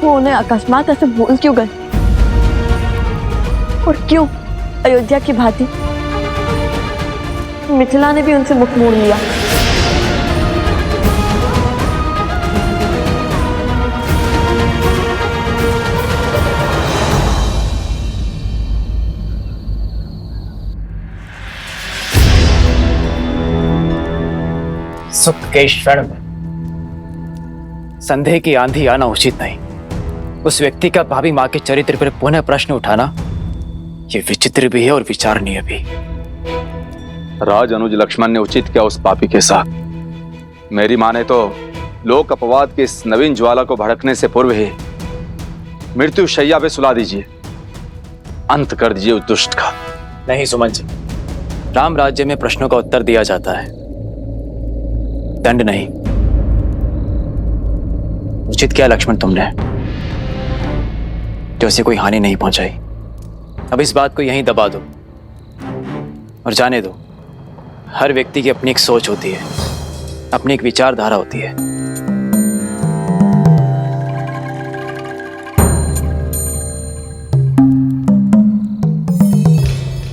वो उन्हें अकस्मात ऐसे भूल क्यों गए, और क्यों अयोध्या की भांति मिथिला ने भी उनसे मुख मोड़ लिया। सुख के क्षण में संदेह की आंधी आना उचित नहीं। उस व्यक्ति का भाभी मां के चरित्र पर पुनः प्रश्न उठाना ये विचित्र भी है और विचारणीय भी। राज अनुज लक्ष्मण ने उचित किया उस पापी के साथ। मेरी मां ने तो लोक अपवाद के इस नवीन ज्वाला को भड़कने से पूर्व ही मृत्यु शैया पे सुला दीजिए, अंत कर दीजिए उस दुष्ट का। नहीं सुमन जी, राम राज्य में प्रश्नों का उत्तर दिया जाता है, दंड नहीं। उचित किया लक्ष्मण तुमने, जो उसे कोई हानि नहीं पहुंचाई। अब इस बात को यहीं दबा दो और जाने दो, हर व्यक्ति की अपनी एक सोच होती है, अपनी एक विचारधारा होती है।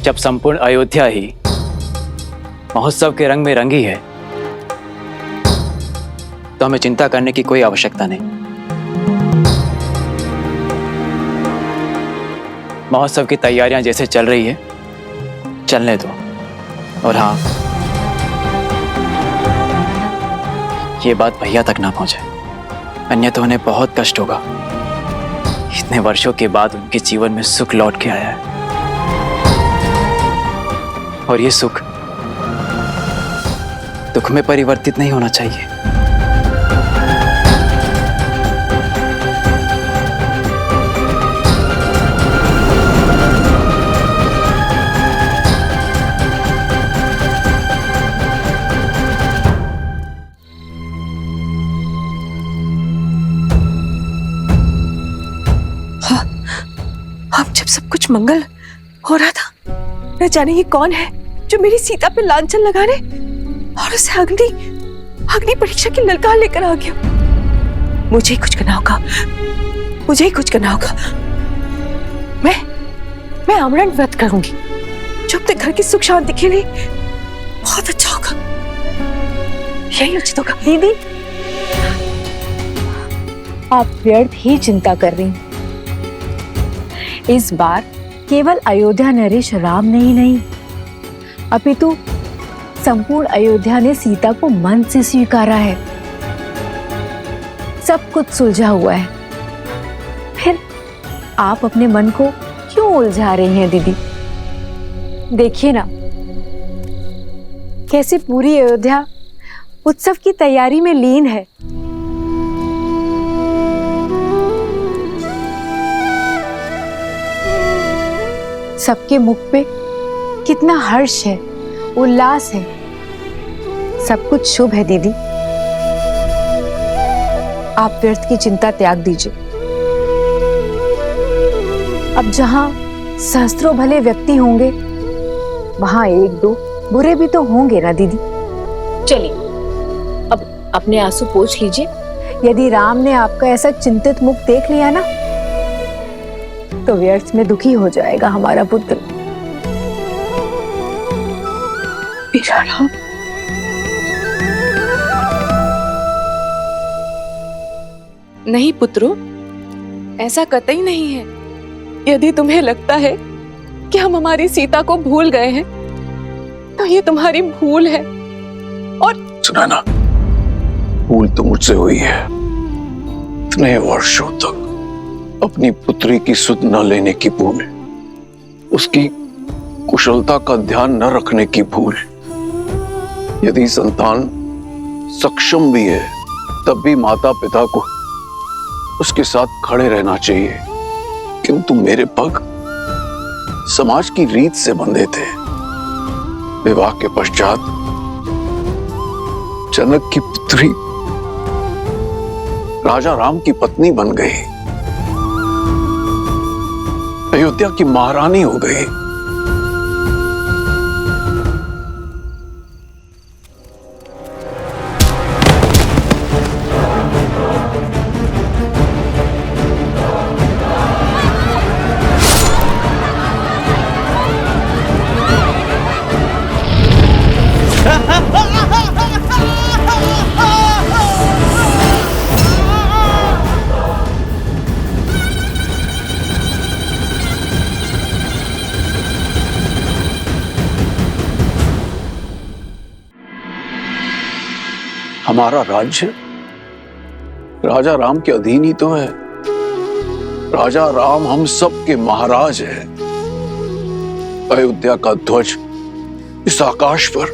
जब संपूर्ण अयोध्या ही महोत्सव के रंग में रंगी है, तो हमें चिंता करने की कोई आवश्यकता नहीं। महोत्सव की तैयारियां जैसे चल रही है, चलने दो। और हाँ, ये बात भैया तक ना पहुंचे, अन्यथा उन्हें बहुत कष्ट होगा। इतने वर्षों के बाद उनके जीवन में सुख लौट के आया है, और ये सुख दुख में परिवर्तित नहीं होना चाहिए। अब जब सब कुछ मंगल हो रहा था, न जाने ये कौन है जो मेरी सीता पे लांछन लगाने और उसे अग्नि परीक्षा की ललकार लेकर आ गया। मुझे ही कुछ करना होगा, मुझे ही कुछ करना होगा। मैं आमरण व्रत करूंगी, जो अपने घर की सुख शांति के लिए बहुत अच्छा होगा। यही उचित होगा। दीदी, आप व्यर्थ ही चिंता कर रही हैं। इस बार केवल अयोध्या नरेश राम ने ही नहीं, अपितु संपूर्ण अयोध्या ने सीता को मन से स्वीकारा है। सब कुछ सुलझा हुआ है, फिर आप अपने मन को क्यों उलझा रही हैं दीदी? देखिए ना, कैसे पूरी अयोध्या उत्सव की तैयारी में लीन है। सबके मुख पे कितना हर्ष है, उल्लास है। सब कुछ शुभ है दीदी। आप व्यर्थ की चिंता त्याग दीजिए। अब जहां सहस्त्रों भले व्यक्ति होंगे, वहां एक दो बुरे भी तो होंगे ना दीदी। चलिए, अब अपने आंसू पोंछ लीजिए। यदि राम ने आपका ऐसा चिंतित मुख देख लिया ना, तो व्यर्थ में दुखी हो जाएगा हमारा पुत्र। मेरा राम, नहीं पुत्रों, ऐसा कतई नहीं है। यदि तुम्हें लगता है कि हम हमारी सीता को भूल गए हैं, तो ये तुम्हारी भूल है। और सुना ना, भूल तो मुझसे हुई है। इतने वर्षों तक अपनी पुत्री की सुध न लेने की भूल, उसकी कुशलता का ध्यान न रखने की भूल। यदि संतान सक्षम भी है, तब भी माता पिता को उसके साथ खड़े रहना चाहिए। किंतु मेरे पग समाज की रीत से बंधे थे। विवाह के पश्चात जनक की पुत्री राजा राम की पत्नी बन गई, अयोध्या की महारानी हो गई। हमारा राज्य राजा राम के अधीन ही तो है। राजा राम हम सब के महाराज हैं। अयोध्या का ध्वज इस आकाश पर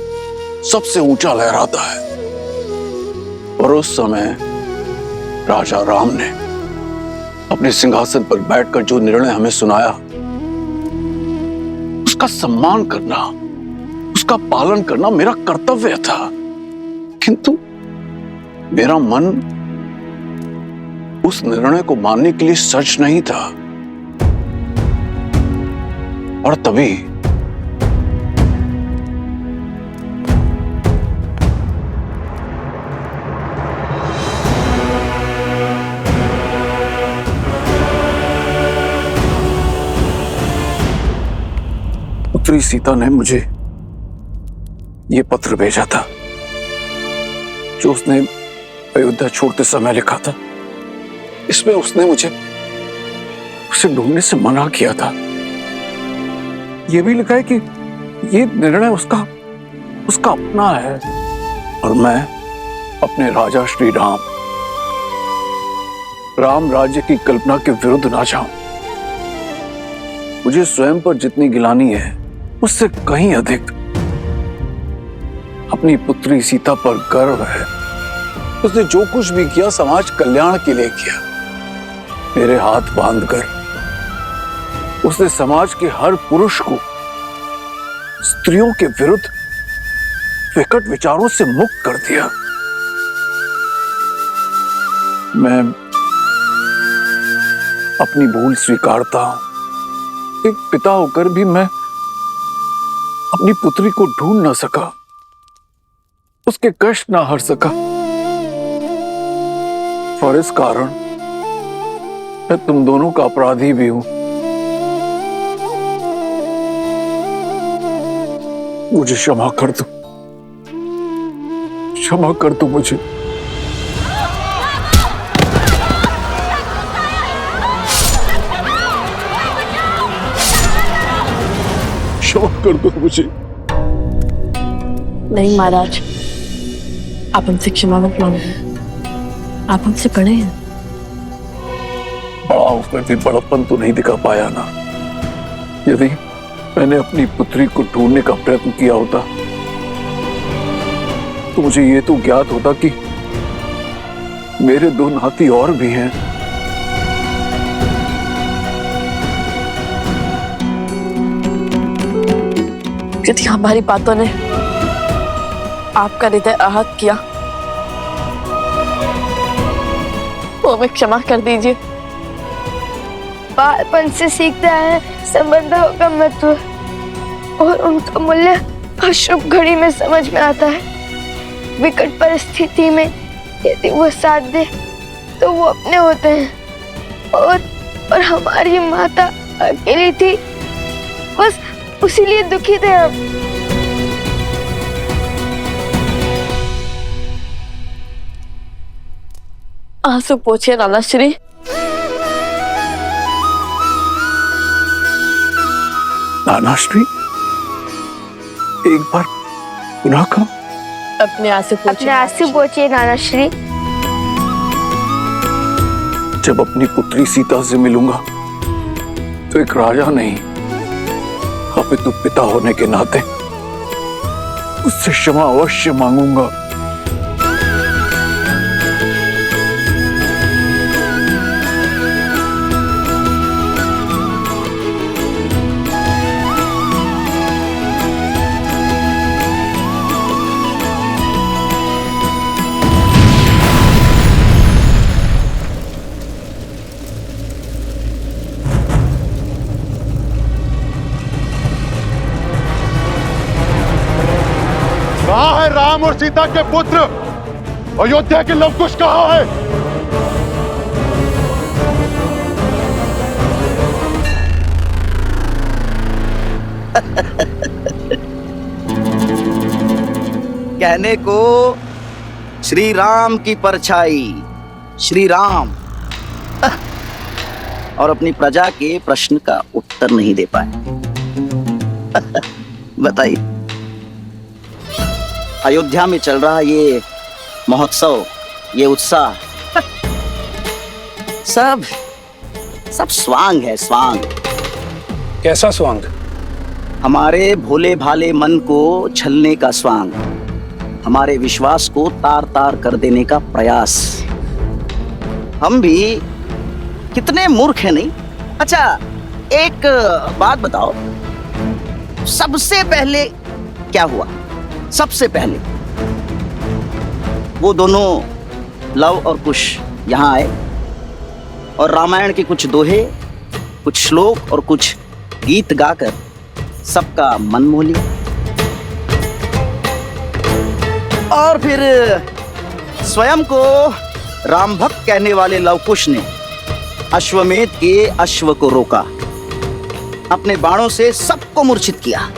सबसे ऊंचा लहराता है, और उस समय राजा राम ने अपने सिंहासन पर बैठकर जो निर्णय हमें सुनाया, उसका सम्मान करना, उसका पालन करना मेरा कर्तव्य था। किंतु मेरा मन उस निर्णय को मानने के लिए सच नहीं था। और तभी पुत्री सीता ने मुझे यह पत्र भेजा था जो उसने अयोध्या छोड़ते समय लिखा था। इसमें उसने मुझे उसे ढूंढने से मना किया था। यह भी लिखा है कि यह निर्णय उसका अपना है और मैं अपने राजा श्री राम राज्य की कल्पना के विरुद्ध ना जाऊं। मुझे स्वयं पर जितनी गिलानी है उससे कहीं अधिक अपनी पुत्री सीता पर गर्व है। उसने जो कुछ भी किया समाज कल्याण के लिए किया। मेरे हाथ बांधकर उसने समाज के हर पुरुष को स्त्रियों के विरुद्ध विकट विचारों से मुक्त कर दिया। मैं अपनी भूल स्वीकारता हूं। एक पिता होकर भी मैं अपनी पुत्री को ढूंढ ना सका, उसके कष्ट ना हर सका और इस कारण मैं तुम दोनों का अपराधी भी हूं। मुझे क्षमा कर दो, क्षमा कर दो मुझे। क्षमा कर दो मुझे। नहीं महाराज, आप हमसे क्षमा मत मांगिए। आप हमसे बड़े हैं। बड़ा होकर भी बड़प्पन तो नहीं दिखा पाया ना। यदि मैंने अपनी पुत्री को ढूंढने का प्रयत्न किया होता तो मुझे ये तो ज्ञात होता कि मेरे दो नाती और भी हैं। यदि हमारी बातों ने आपका हृदय आहत किया तो हमें क्षमा कर दीजिए। बालपन से सीखते हैं संबंधों का महत्व और उनका मूल्य अशुभ घड़ी में समझ में आता है। विकट परिस्थिति में यदि वो साथ दे तो वो अपने होते हैं और हमारी माता अकेली थी, बस उसीलिए दुखी थे हम। आंसू पोछिए नानाश्री। नानाश्री, एक बार पुनः कहो। अपने आंसू पोछिए। अपने आंसू पोछिए नानाश्री। जब अपनी पुत्री सीता से मिलूंगा तो एक राजा नहीं अपितु पिता होने के नाते उससे क्षमा अवश्य मांगूंगा। कहाँ है राम और सीता के पुत्र? अयोध्या के लवकुश कहाँ है? कहने को श्री राम की परछाई, श्री राम, और अपनी प्रजा के प्रश्न का उत्तर नहीं दे पाए। बताइए, अयोध्या में चल रहा ये महोत्सव, ये उत्साह, सब स्वांग है, स्वांग। कैसा स्वांग? हमारे भोले भाले मन को छलने का स्वांग, हमारे विश्वास को तार तार कर देने का प्रयास। हम भी कितने मूर्ख हैं, नहीं? अच्छा, एक बात बताओ, सबसे पहले क्या हुआ? सबसे पहले वो दोनों लव और कुश यहाँ आए और रामायण के कुछ दोहे, कुछ श्लोक और कुछ गीत गाकर सबका मन मोह लिया। और फिर स्वयं को राम भक्त कहने वाले लवकुश ने अश्वमेध के अश्व को रोका, अपने बाणों से सबको मूर्छित किया,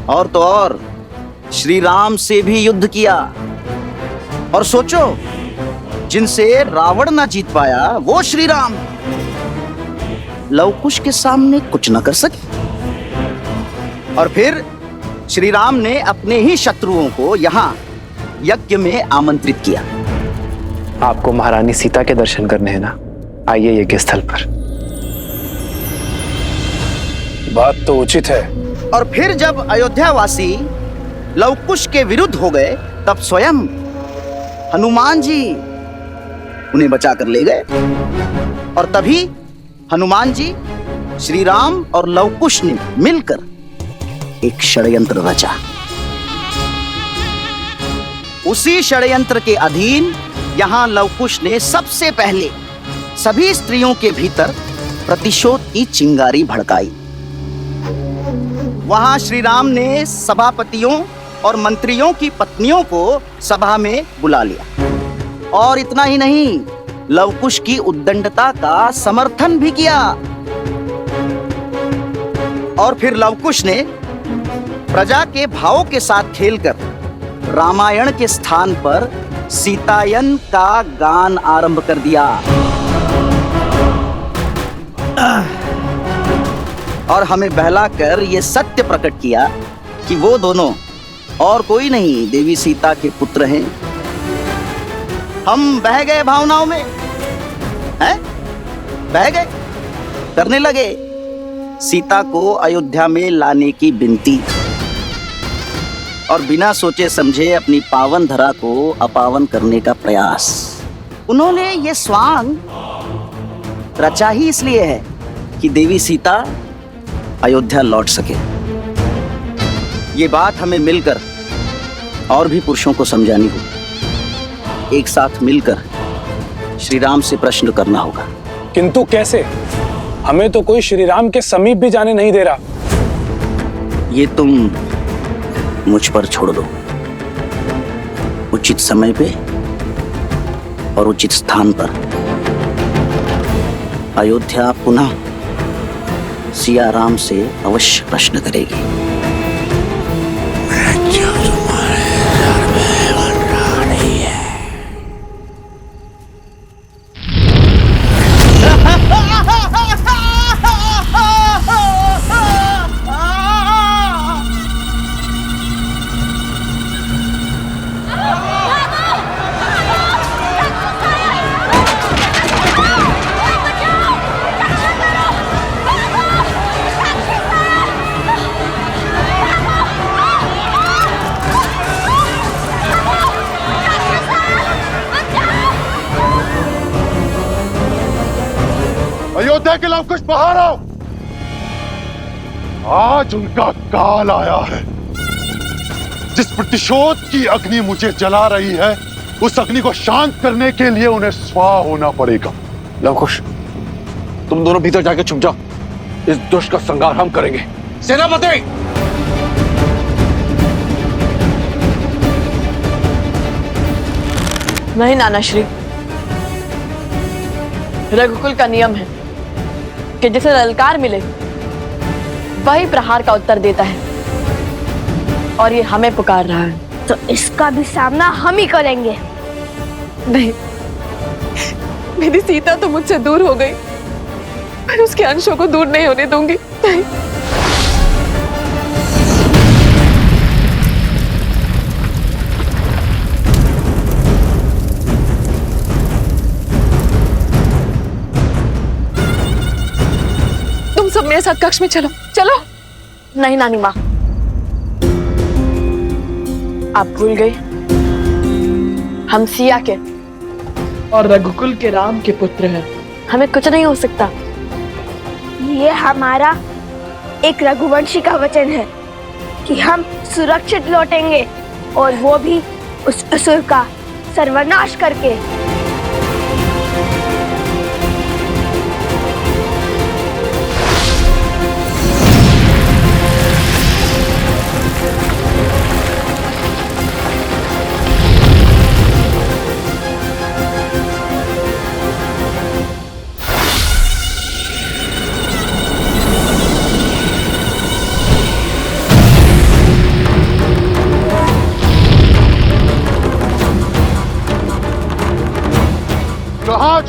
और तो और श्री राम से भी युद्ध किया। और सोचो, जिनसे रावण ना जीत पाया वो श्री राम लवकुश के सामने कुछ न कर सके। और फिर श्री राम ने अपने ही शत्रुओं को यहाँ यज्ञ में आमंत्रित किया। आपको महारानी सीता के दर्शन करने हैं ना, आइए यज्ञ स्थल पर। बात तो उचित है। और फिर जब अयोध्यावासी लवकुश के विरुद्ध हो गए, तब स्वयं हनुमान जी उन्हें बचाकर ले गए। और तभी हनुमान जी, श्री राम और लवकुश ने मिलकर एक षड्यंत्र रचा। उसी षड्यंत्र के अधीन यहां लवकुश ने सबसे पहले सभी स्त्रियों के भीतर प्रतिशोध की चिंगारी भड़काई। वहां श्री राम ने सभापतियों और मंत्रियों की पत्नियों को सभा में बुला लिया। और इतना ही नहीं, लवकुश की उद्दंडता का समर्थन भी किया। और फिर लवकुश ने प्रजा के भावों के साथ खेलकर रामायण के स्थान पर सीतायन का गान आरंभ कर दिया। और हमें बहलाकर ये सत्य प्रकट किया कि वो दोनों और कोई नहीं, देवी सीता के पुत्र हैं। हम बह गए भावनाओं में, हैं? बह गए, करने लगे सीता को अयोध्या में लाने की विनती, और बिना सोचे समझे अपनी पावन धरा को अपावन करने का प्रयास। उन्होंने ये स्वांग रचा ही इसलिए है कि देवी सीता अयोध्या लौट सके। ये बात हमें मिलकर और भी पुरुषों को समझानी होगी। एक साथ मिलकर श्री राम से प्रश्न करना होगा। किंतु कैसे? हमें तो कोई श्री राम के समीप भी जाने नहीं दे रहा। ये तुम मुझ पर छोड़ दो। उचित समय पे और उचित स्थान पर अयोध्या पुनः सिया राम से अवश्य प्रश्न करेगी। अयोध्या के लवकुश बाहर आओ। आज उनका काल आया है। जिस प्रतिशोध की अग्नि मुझे जला रही है, उस अग्नि को शांत करने के लिए उन्हें स्वाहा होना पड़ेगा। लवकुश, तुम दोनों भीतर जाके छुप जाओ। इस दुष्ट का संहार हम करेंगे। सेनापति! नहीं नानाश्री, रघुकुल का नियम है कि जिसे ललकार मिले वही प्रहार का उत्तर देता है, और ये हमें पुकार रहा है। तो इसका भी सामना हम ही करेंगे। नहीं, मेरी सीता तो मुझसे दूर हो गई, पर उसके अंशों को दूर नहीं होने दूंगी। नहीं। तुम सब मेरे साथ कक्ष में चलो। चलो। नहीं नानी माँ, आप भूल गई, हम सिया के और रघुकुल के राम के पुत्र हैं। हमें कुछ नहीं हो सकता। ये हमारा एक रघुवंशी का वचन है कि हम सुरक्षित लौटेंगे, और वो भी उस असुर का सर्वनाश करके।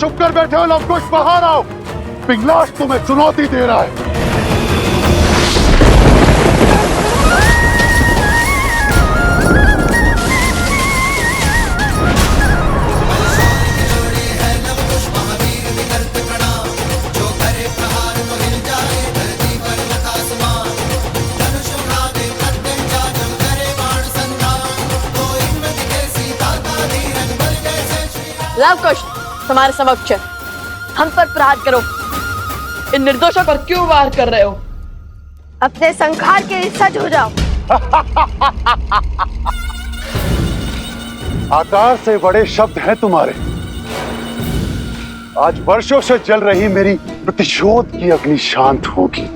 छुप कर बैठे हो लवकुश, बाहर आओ। पिंगलाश तुम्हें चुनौती दे रहा है। लवकुश, तुम्हारे समक्ष हम पर प्रहार करो। इन निर्दोषों पर क्यों वार कर रहे हो? अपने संहार के लिए सज्ज हो जाओ। आकार से बड़े शब्द हैं तुम्हारे। आज वर्षों से जल रही मेरी प्रतिशोध की अग्नि शांत होगी।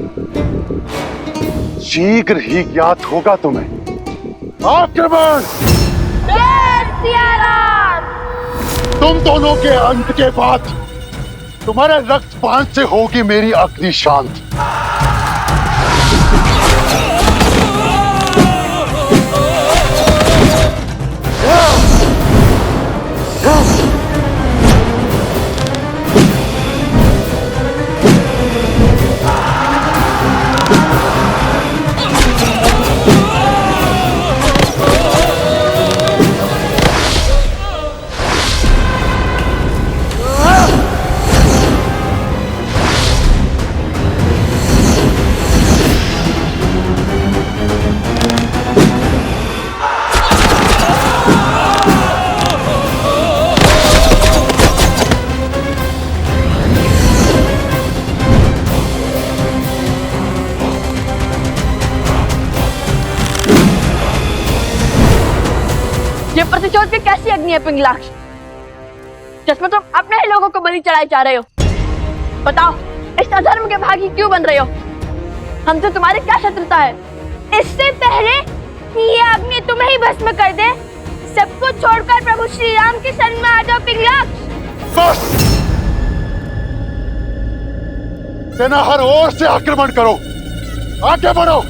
शीघ्र ही ज्ञात होगा तुम्हें। आक्रमण! तुम दोनों के अंत के बाद तुम्हारे रक्तपान से होगी मेरी अग्नि शांत। ये प्रतिशोध की कैसी अग्नि है पिंगलाश, जिसमें तुम अपने ही लोगों को बलि चढ़ाए जा रहे हो? बताओ, इस अधर्म के भागी क्यों बन रहे हो? हमसे तुम्हारी क्या शत्रुता है? इससे पहले कि ये अग्नि तुम्हें ही भस्म कर दे, सब कुछ छोड़कर प्रभु श्री राम के शरण में आ जाओ पिंगलाश। बस! सेना हर ओर से आक्रमण करो, आगे बढ़ो।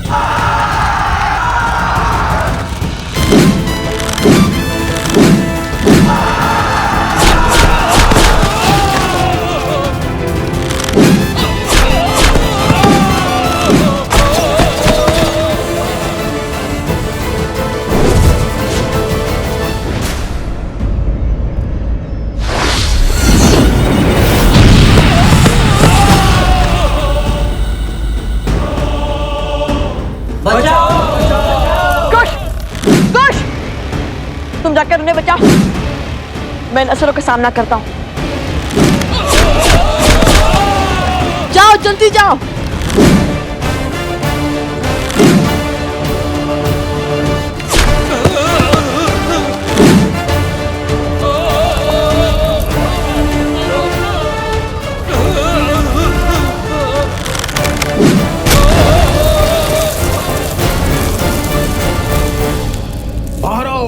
तुम जाकर उन्हें बचाओ, मैं इन असुरों का सामना करता हूँ। जाओ, जल्दी जाओ।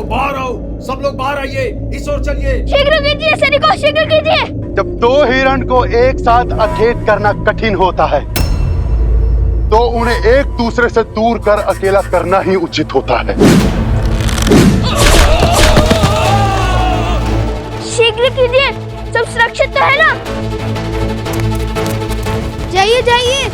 बाहर आओ, सब लोग बाहर आइए, इस ओर चलिए। शीघ्र कीजिए सैनिकों, शीघ्र कीजिए। जब दो हिरण को एक साथ अखेट करना कठिन होता है, तो उन्हें एक दूसरे से दूर कर अकेला करना ही उचित होता है। शीघ्र कीजिए, सब सुरक्षित तो है ना? जाइए जाइए।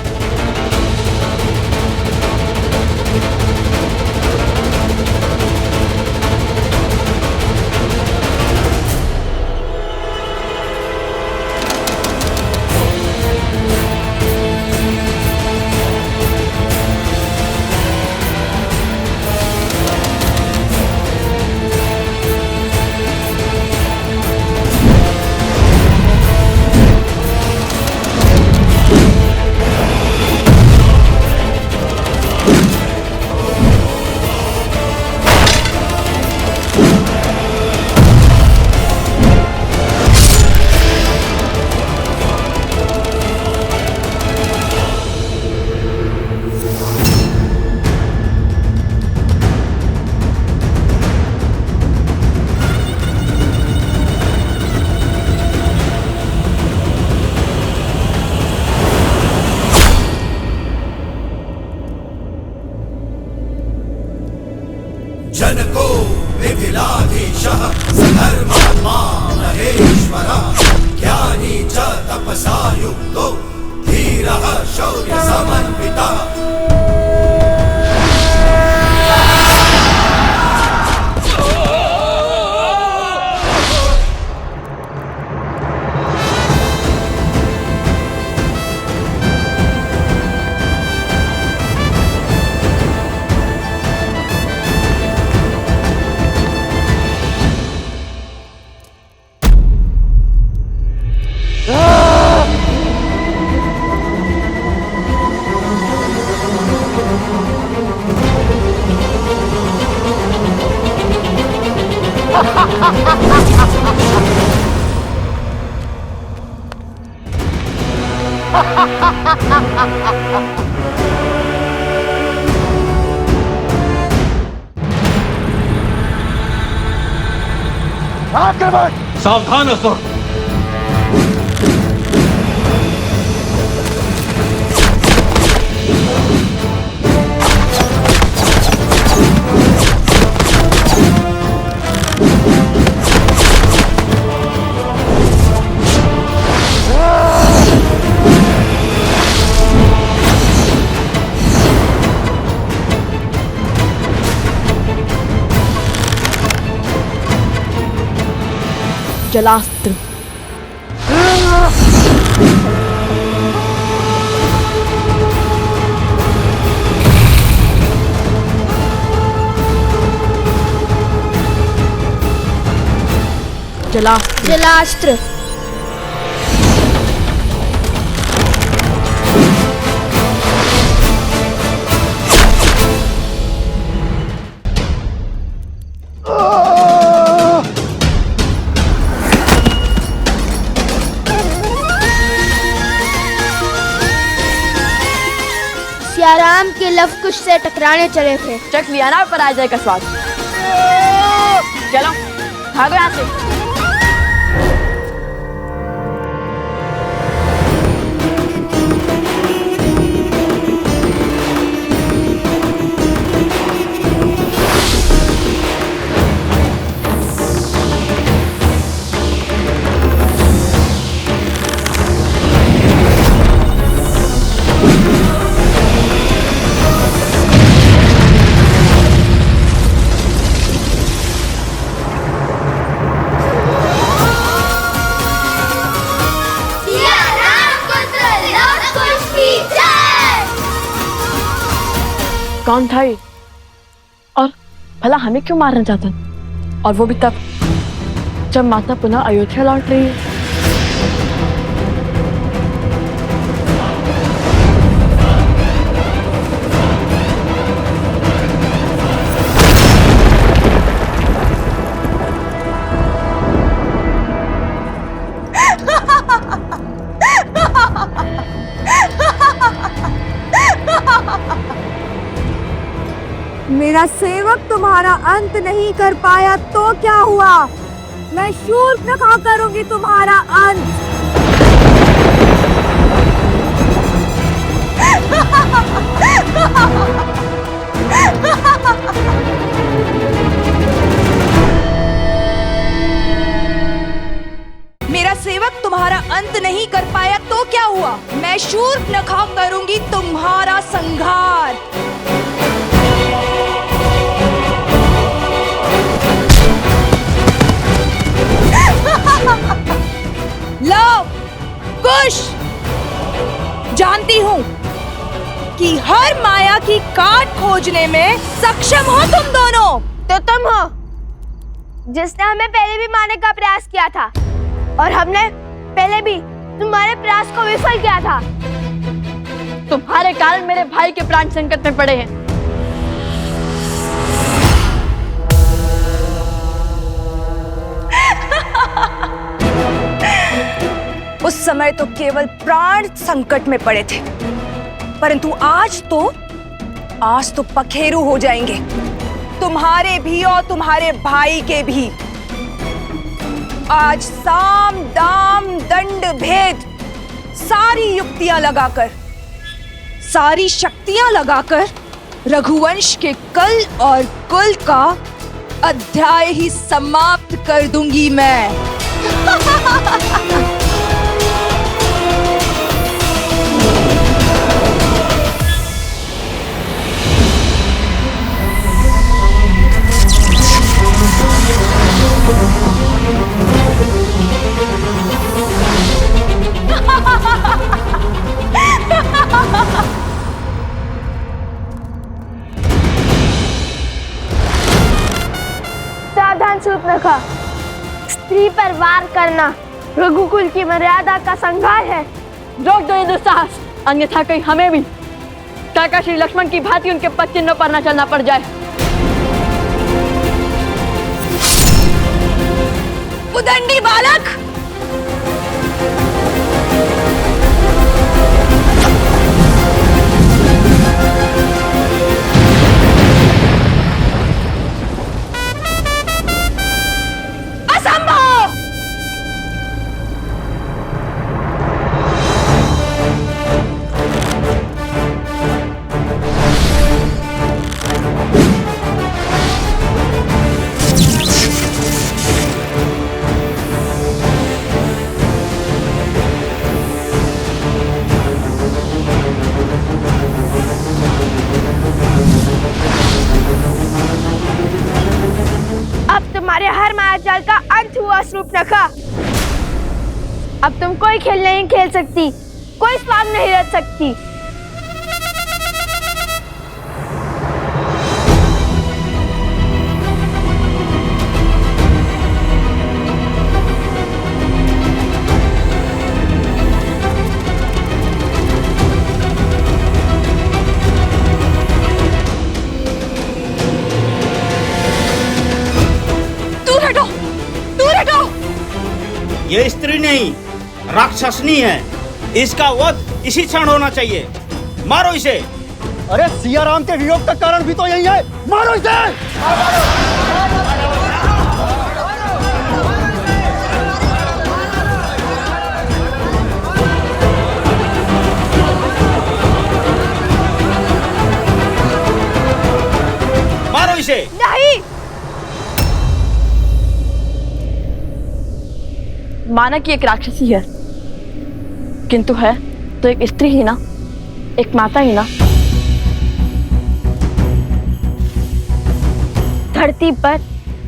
जनको मिथिलाधीशः सधर्मात्मा महेश्वरः ज्ञानी च तपसा युक्तो धीरः शौर्य समन्वितः। सावधान असुर। जलास्त्र। जलास्त्र। सियाराम के लव कुश से टकराने चले थे। चक वियाना पर आ जाएगा स्वाद। चलो भागो यहाँ से। कौन था ये? और भला हमें क्यों मारना चाहता? और वो भी तब जब माता पुनः अयोध्या लौट रही है। मेरा सेवक तुम्हारा अंत नहीं कर पाया तो क्या हुआ? मैं शूर्पणखा करूंगी तुम्हारा अंत। मेरा सेवक तुम्हारा अंत नहीं कर पाया तो क्या हुआ? मैं शूर्पणखा करूंगी तुम्हारा संहार। लो कुश, जानती हूँ कि हर माया की काट खोजने में सक्षम हो तुम दोनों। तो तुम हो जिसने हमें पहले भी मारने का प्रयास किया था और हमने पहले भी तुम्हारे प्रयास को विफल किया था। तुम्हारे कारण मेरे भाई के प्राण संकट में पड़े हैं। उस समय तो केवल प्राण संकट में पड़े थे, परंतु आज तो पखेरु हो जाएंगे, तुम्हारे भी और तुम्हारे भाई के भी। आज साम दाम दंड भेद सारी युक्तियां लगाकर, सारी शक्तियां लगाकर रघुवंश के कल और कुल का अध्याय ही समाप्त कर दूंगी मैं। शूर्पणखा, स्त्री पर वार करना रघुकुल की मर्यादा का संघार है। रोक दो ये दुस्साहस, अन्यथा कहीं हमें भी काका श्री लक्ष्मण की भांति उनके पद चिन्हों पर न चलना पड़ जाए। उदंडी बालक, असंभव। तुम्हारे हर मायाजाल का अंत हुआ शूर्पणखा। अब तुम कोई खेल नहीं खेल सकती, कोई स्वांग नहीं रच सकती। ये स्त्री नहीं, राक्षसनी है। इसका वध इसी क्षण होना चाहिए। मारो इसे। अरे सिया राम के वियोग का कारण भी तो यही है, मारो इसे। मारो इसे। नहीं, माना कि एक राक्षसी है, किंतु है तो एक स्त्री ही ना, एक माता ही ना। धरती पर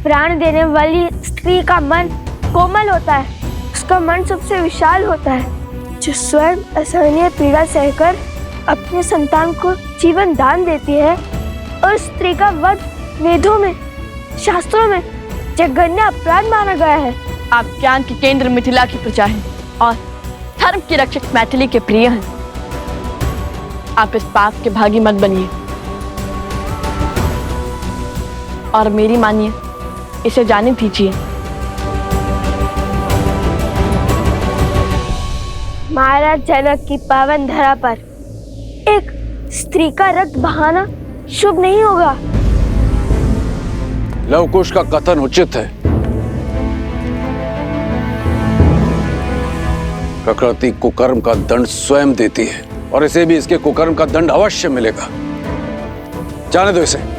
प्राण देने वाली स्त्री का मन कोमल होता है, उसका मन सबसे विशाल होता है, जो स्वयं असहनीय पीड़ा सहकर अपने संतान को जीवन दान देती है। और स्त्री का वध वेदों में, शास्त्रों में जघन्य अपराध माना गया है। आप ज्ञान के केंद्र मिथिला की प्रजा हैं और धर्म की रक्षक मैथिली के प्रिय हैं। आप इस पाप के भागी मत बनिए और मेरी मानिए, इसे जाने दीजिए। महाराज जनक की पावन धरा पर एक स्त्री का रक्त बहाना शुभ नहीं होगा। लवकुश का कथन उचित है। प्रकृति कुकर्म का दंड स्वयं देती है और इसे भी इसके कुकर्म का दंड अवश्य मिलेगा। जाने दो इसे।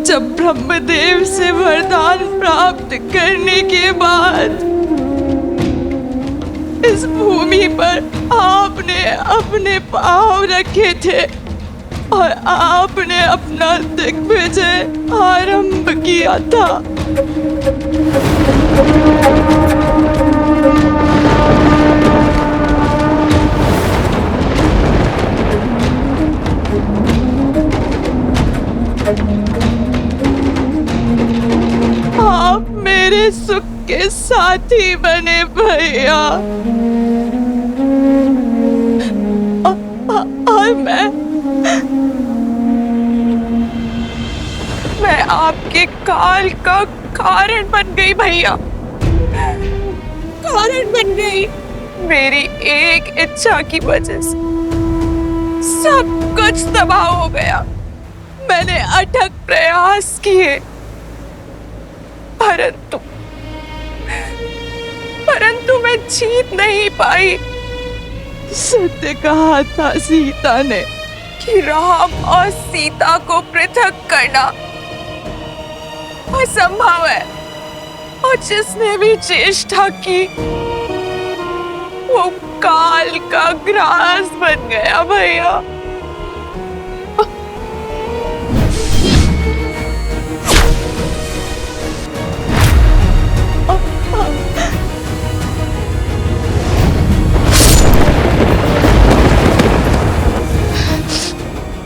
जब ब्रह्मदेव से वरदान प्राप्त करने के बाद इस भूमि पर आपने अपने पांव रखे थे और आपने अपना दिग्विजय आरंभ किया था। आप मेरे मेरे सुख के साथी बने भैया। और मैं आपके काल का कारण बन गई भैया, कारण बन गई। मेरी एक इच्छा की वजह से सब कुछ तबाह हो गया। मैंने अथक प्रयास किए, परंतु मैं जीत नहीं पाई। सत्य कहा था सीता ने कि राम और सीता को पृथक करना असंभव है, और जिसने भी चेष्टा की वो काल का ग्रास बन गया भैया।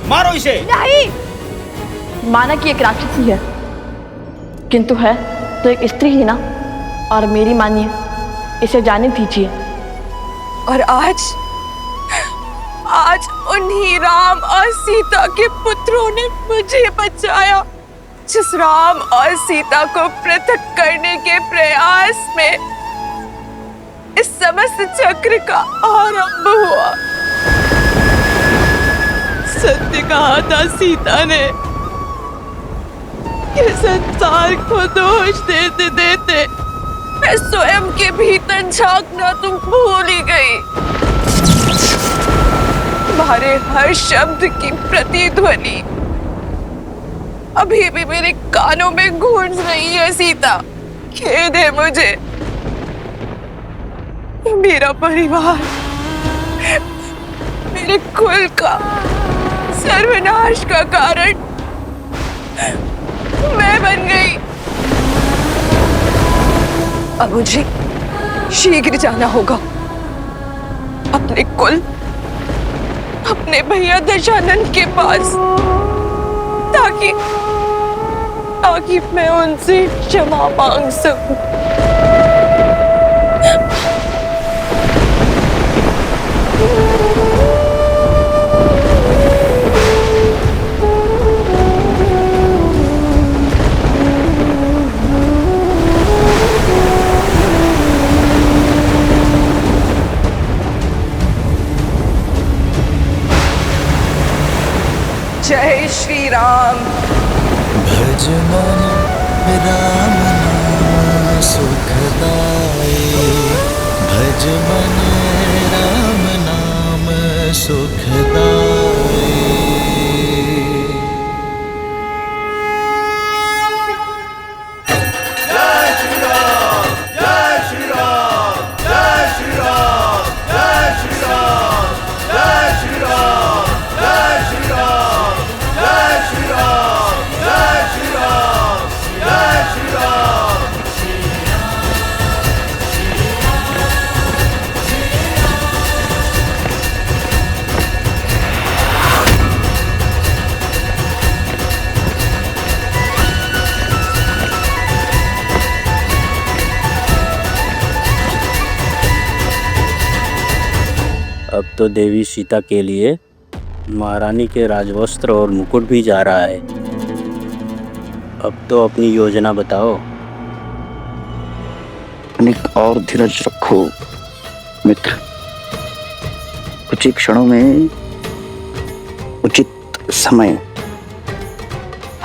मारो इसे। नहीं, माना कि एक राक्षसी है, किंतु है तो एक स्त्री ही ना। और मेरी मानिए, इसे जाने दीजिए। और आज उन्हीं राम और सीता के पुत्रों ने मुझे बचाया, जिस राम और सीता को पृथक करने के प्रयास में इस समस्त चक्र का आरंभ हुआ। सत्य कहा था सीता ने कि संसार को दोष देते देते मैं स्वयं के भीतर झांकना तुम भूल ही गई। तुम्हारे हर शब्द की प्रतिध्वनि अभी भी मेरे कानों में गूंज रही है सीता। खेद है मुझे। मेरा परिवार, मेरे कुल का सर्वनाश का कारण मैं बन गई। अब मुझे शीघ्र जाना होगा अपने कुल, अपने भैया दशानन के पास, ताकि मैं उनसे क्षमा मांग सकूं। जय श्री राम। भज मन राम नाम सुखदाई, भज मन राम नाम सुखदाई। जय श्री राम, जय श्री राम, जय श्री राम, जय श्री राम, जय श्री राम, जय श्री राम, जय श्री राम, जय श्री राम, जय श्री राम। अब तो देवी सीता के लिए महारानी के राजवस्त्र और मुकुट भी जा रहा है। अब तो अपनी योजना बताओ। अनेक और धीरज रखो मित्र, कुछ ही क्षणों में उचित समय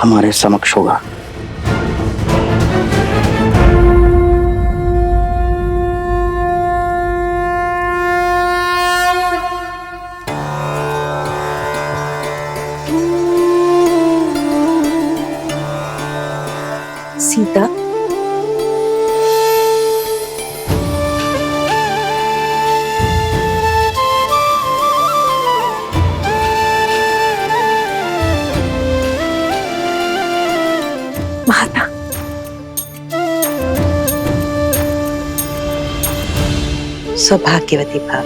हमारे समक्ष होगा। सीता, माता, सौभाग्यवती भाव।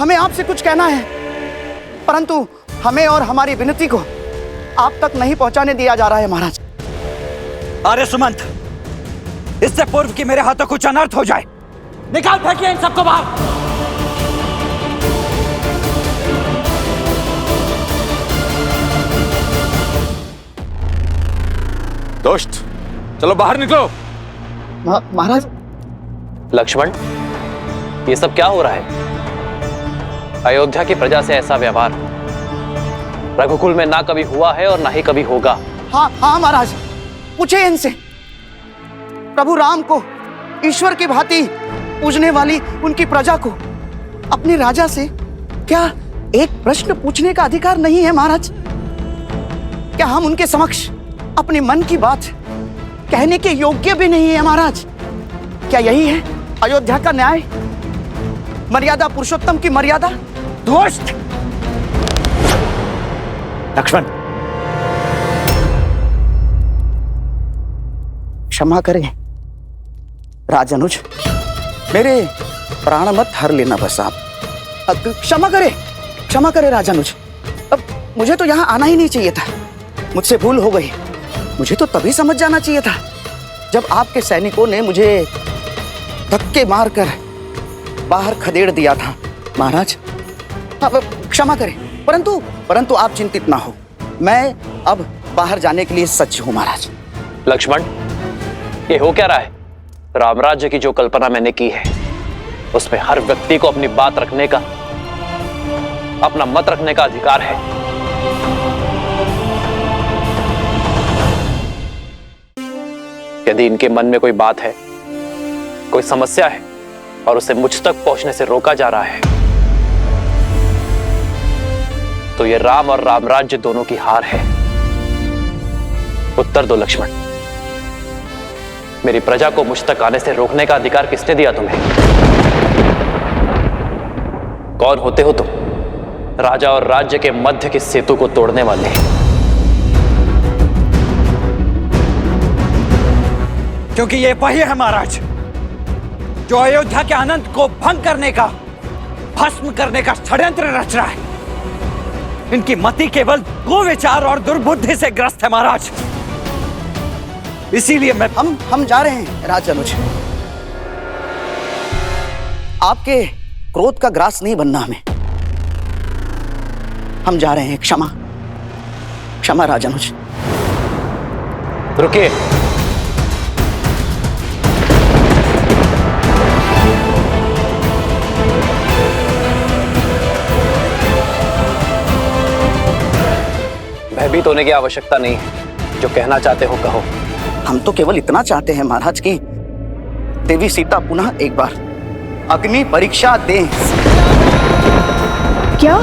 हमें आपसे कुछ कहना है, परंतु हमें और हमारी विनती को आप तक नहीं पहुंचाने दिया जा रहा है महाराज। अरे सुमंत, इससे पूर्व कि मेरे हाथों कुछ अनर्थ हो जाए, निकाल फेंकिए इन सबको बाहर। दुष्ट, चलो बाहर निकलो। महाराज। लक्ष्मण, ये सब क्या हो रहा है? अयोध्या की प्रजा से ऐसा व्यवहार रघुकुल में ना कभी हुआ है और ना ही कभी होगा। हाँ हाँ महाराज, पूछे इनसे। प्रभु राम को ईश्वर की भांति पूजने वाली उनकी प्रजा को अपने राजा से क्या एक प्रश्न पूछने का अधिकार नहीं है महाराज? क्या हम उनके समक्ष अपने मन की बात कहने के योग्य भी नहीं है महाराज? क्या यही है अयोध्या का न्याय, मर्यादा पुरुषोत्तम की मर्यादा? दोस्त लक्ष्मण, क्षमा करें राजनुज, मेरे प्राण मत हर लेना बस आप। क्षमा करे राजनुज, अब मुझे तो यहाँ आना ही नहीं चाहिए था, मुझसे भूल हो गई। मुझे तो तभी समझ जाना चाहिए था जब आपके सैनिकों ने मुझे धक्के मारकर बाहर खदेड़ दिया था महाराज। अब क्षमा करें, परंतु आप चिंतित ना हो, मैं अब बाहर जाने के लिए सज्ज हूं महाराज। लक्ष्मण, ये हो क्या रहा है? रामराज्य की जो कल्पना मैंने की है उसमें हर व्यक्ति को अपनी बात रखने का, अपना मत रखने का अधिकार है। यदि इनके मन में कोई बात है, कोई समस्या है और उसे मुझ तक पहुंचने से रोका जा रहा है, तो ये राम और रामराज्य दोनों की हार है। उत्तर दो लक्ष्मण, मेरी प्रजा को मुझ तक आने से रोकने का अधिकार किसने दिया तुम्हें? कौन होते हो तुम? राजा और राज्य के मध्य की सेतु को तोड़ने वाले। क्योंकि ये वही है महाराज जो अयोध्या के आनंद को भंग करने का, भस्म करने का षड्यंत्र रच रहा है। इनकी मति केवल कुविचार और दुर्बुद्धि से ग्रस्त है महाराज। इसीलिए हम जा रहे हैं राजनुज, आपके क्रोध का ग्रास नहीं बनना हमें। हम जा रहे हैं, क्षमा राजनुज। रुकिए, भयभीत होने की आवश्यकता नहीं है, जो कहना चाहते हो कहो। हम तो केवल इतना चाहते हैं महाराज कि देवी सीता पुनः एक बार अग्नि परीक्षा दें। क्या?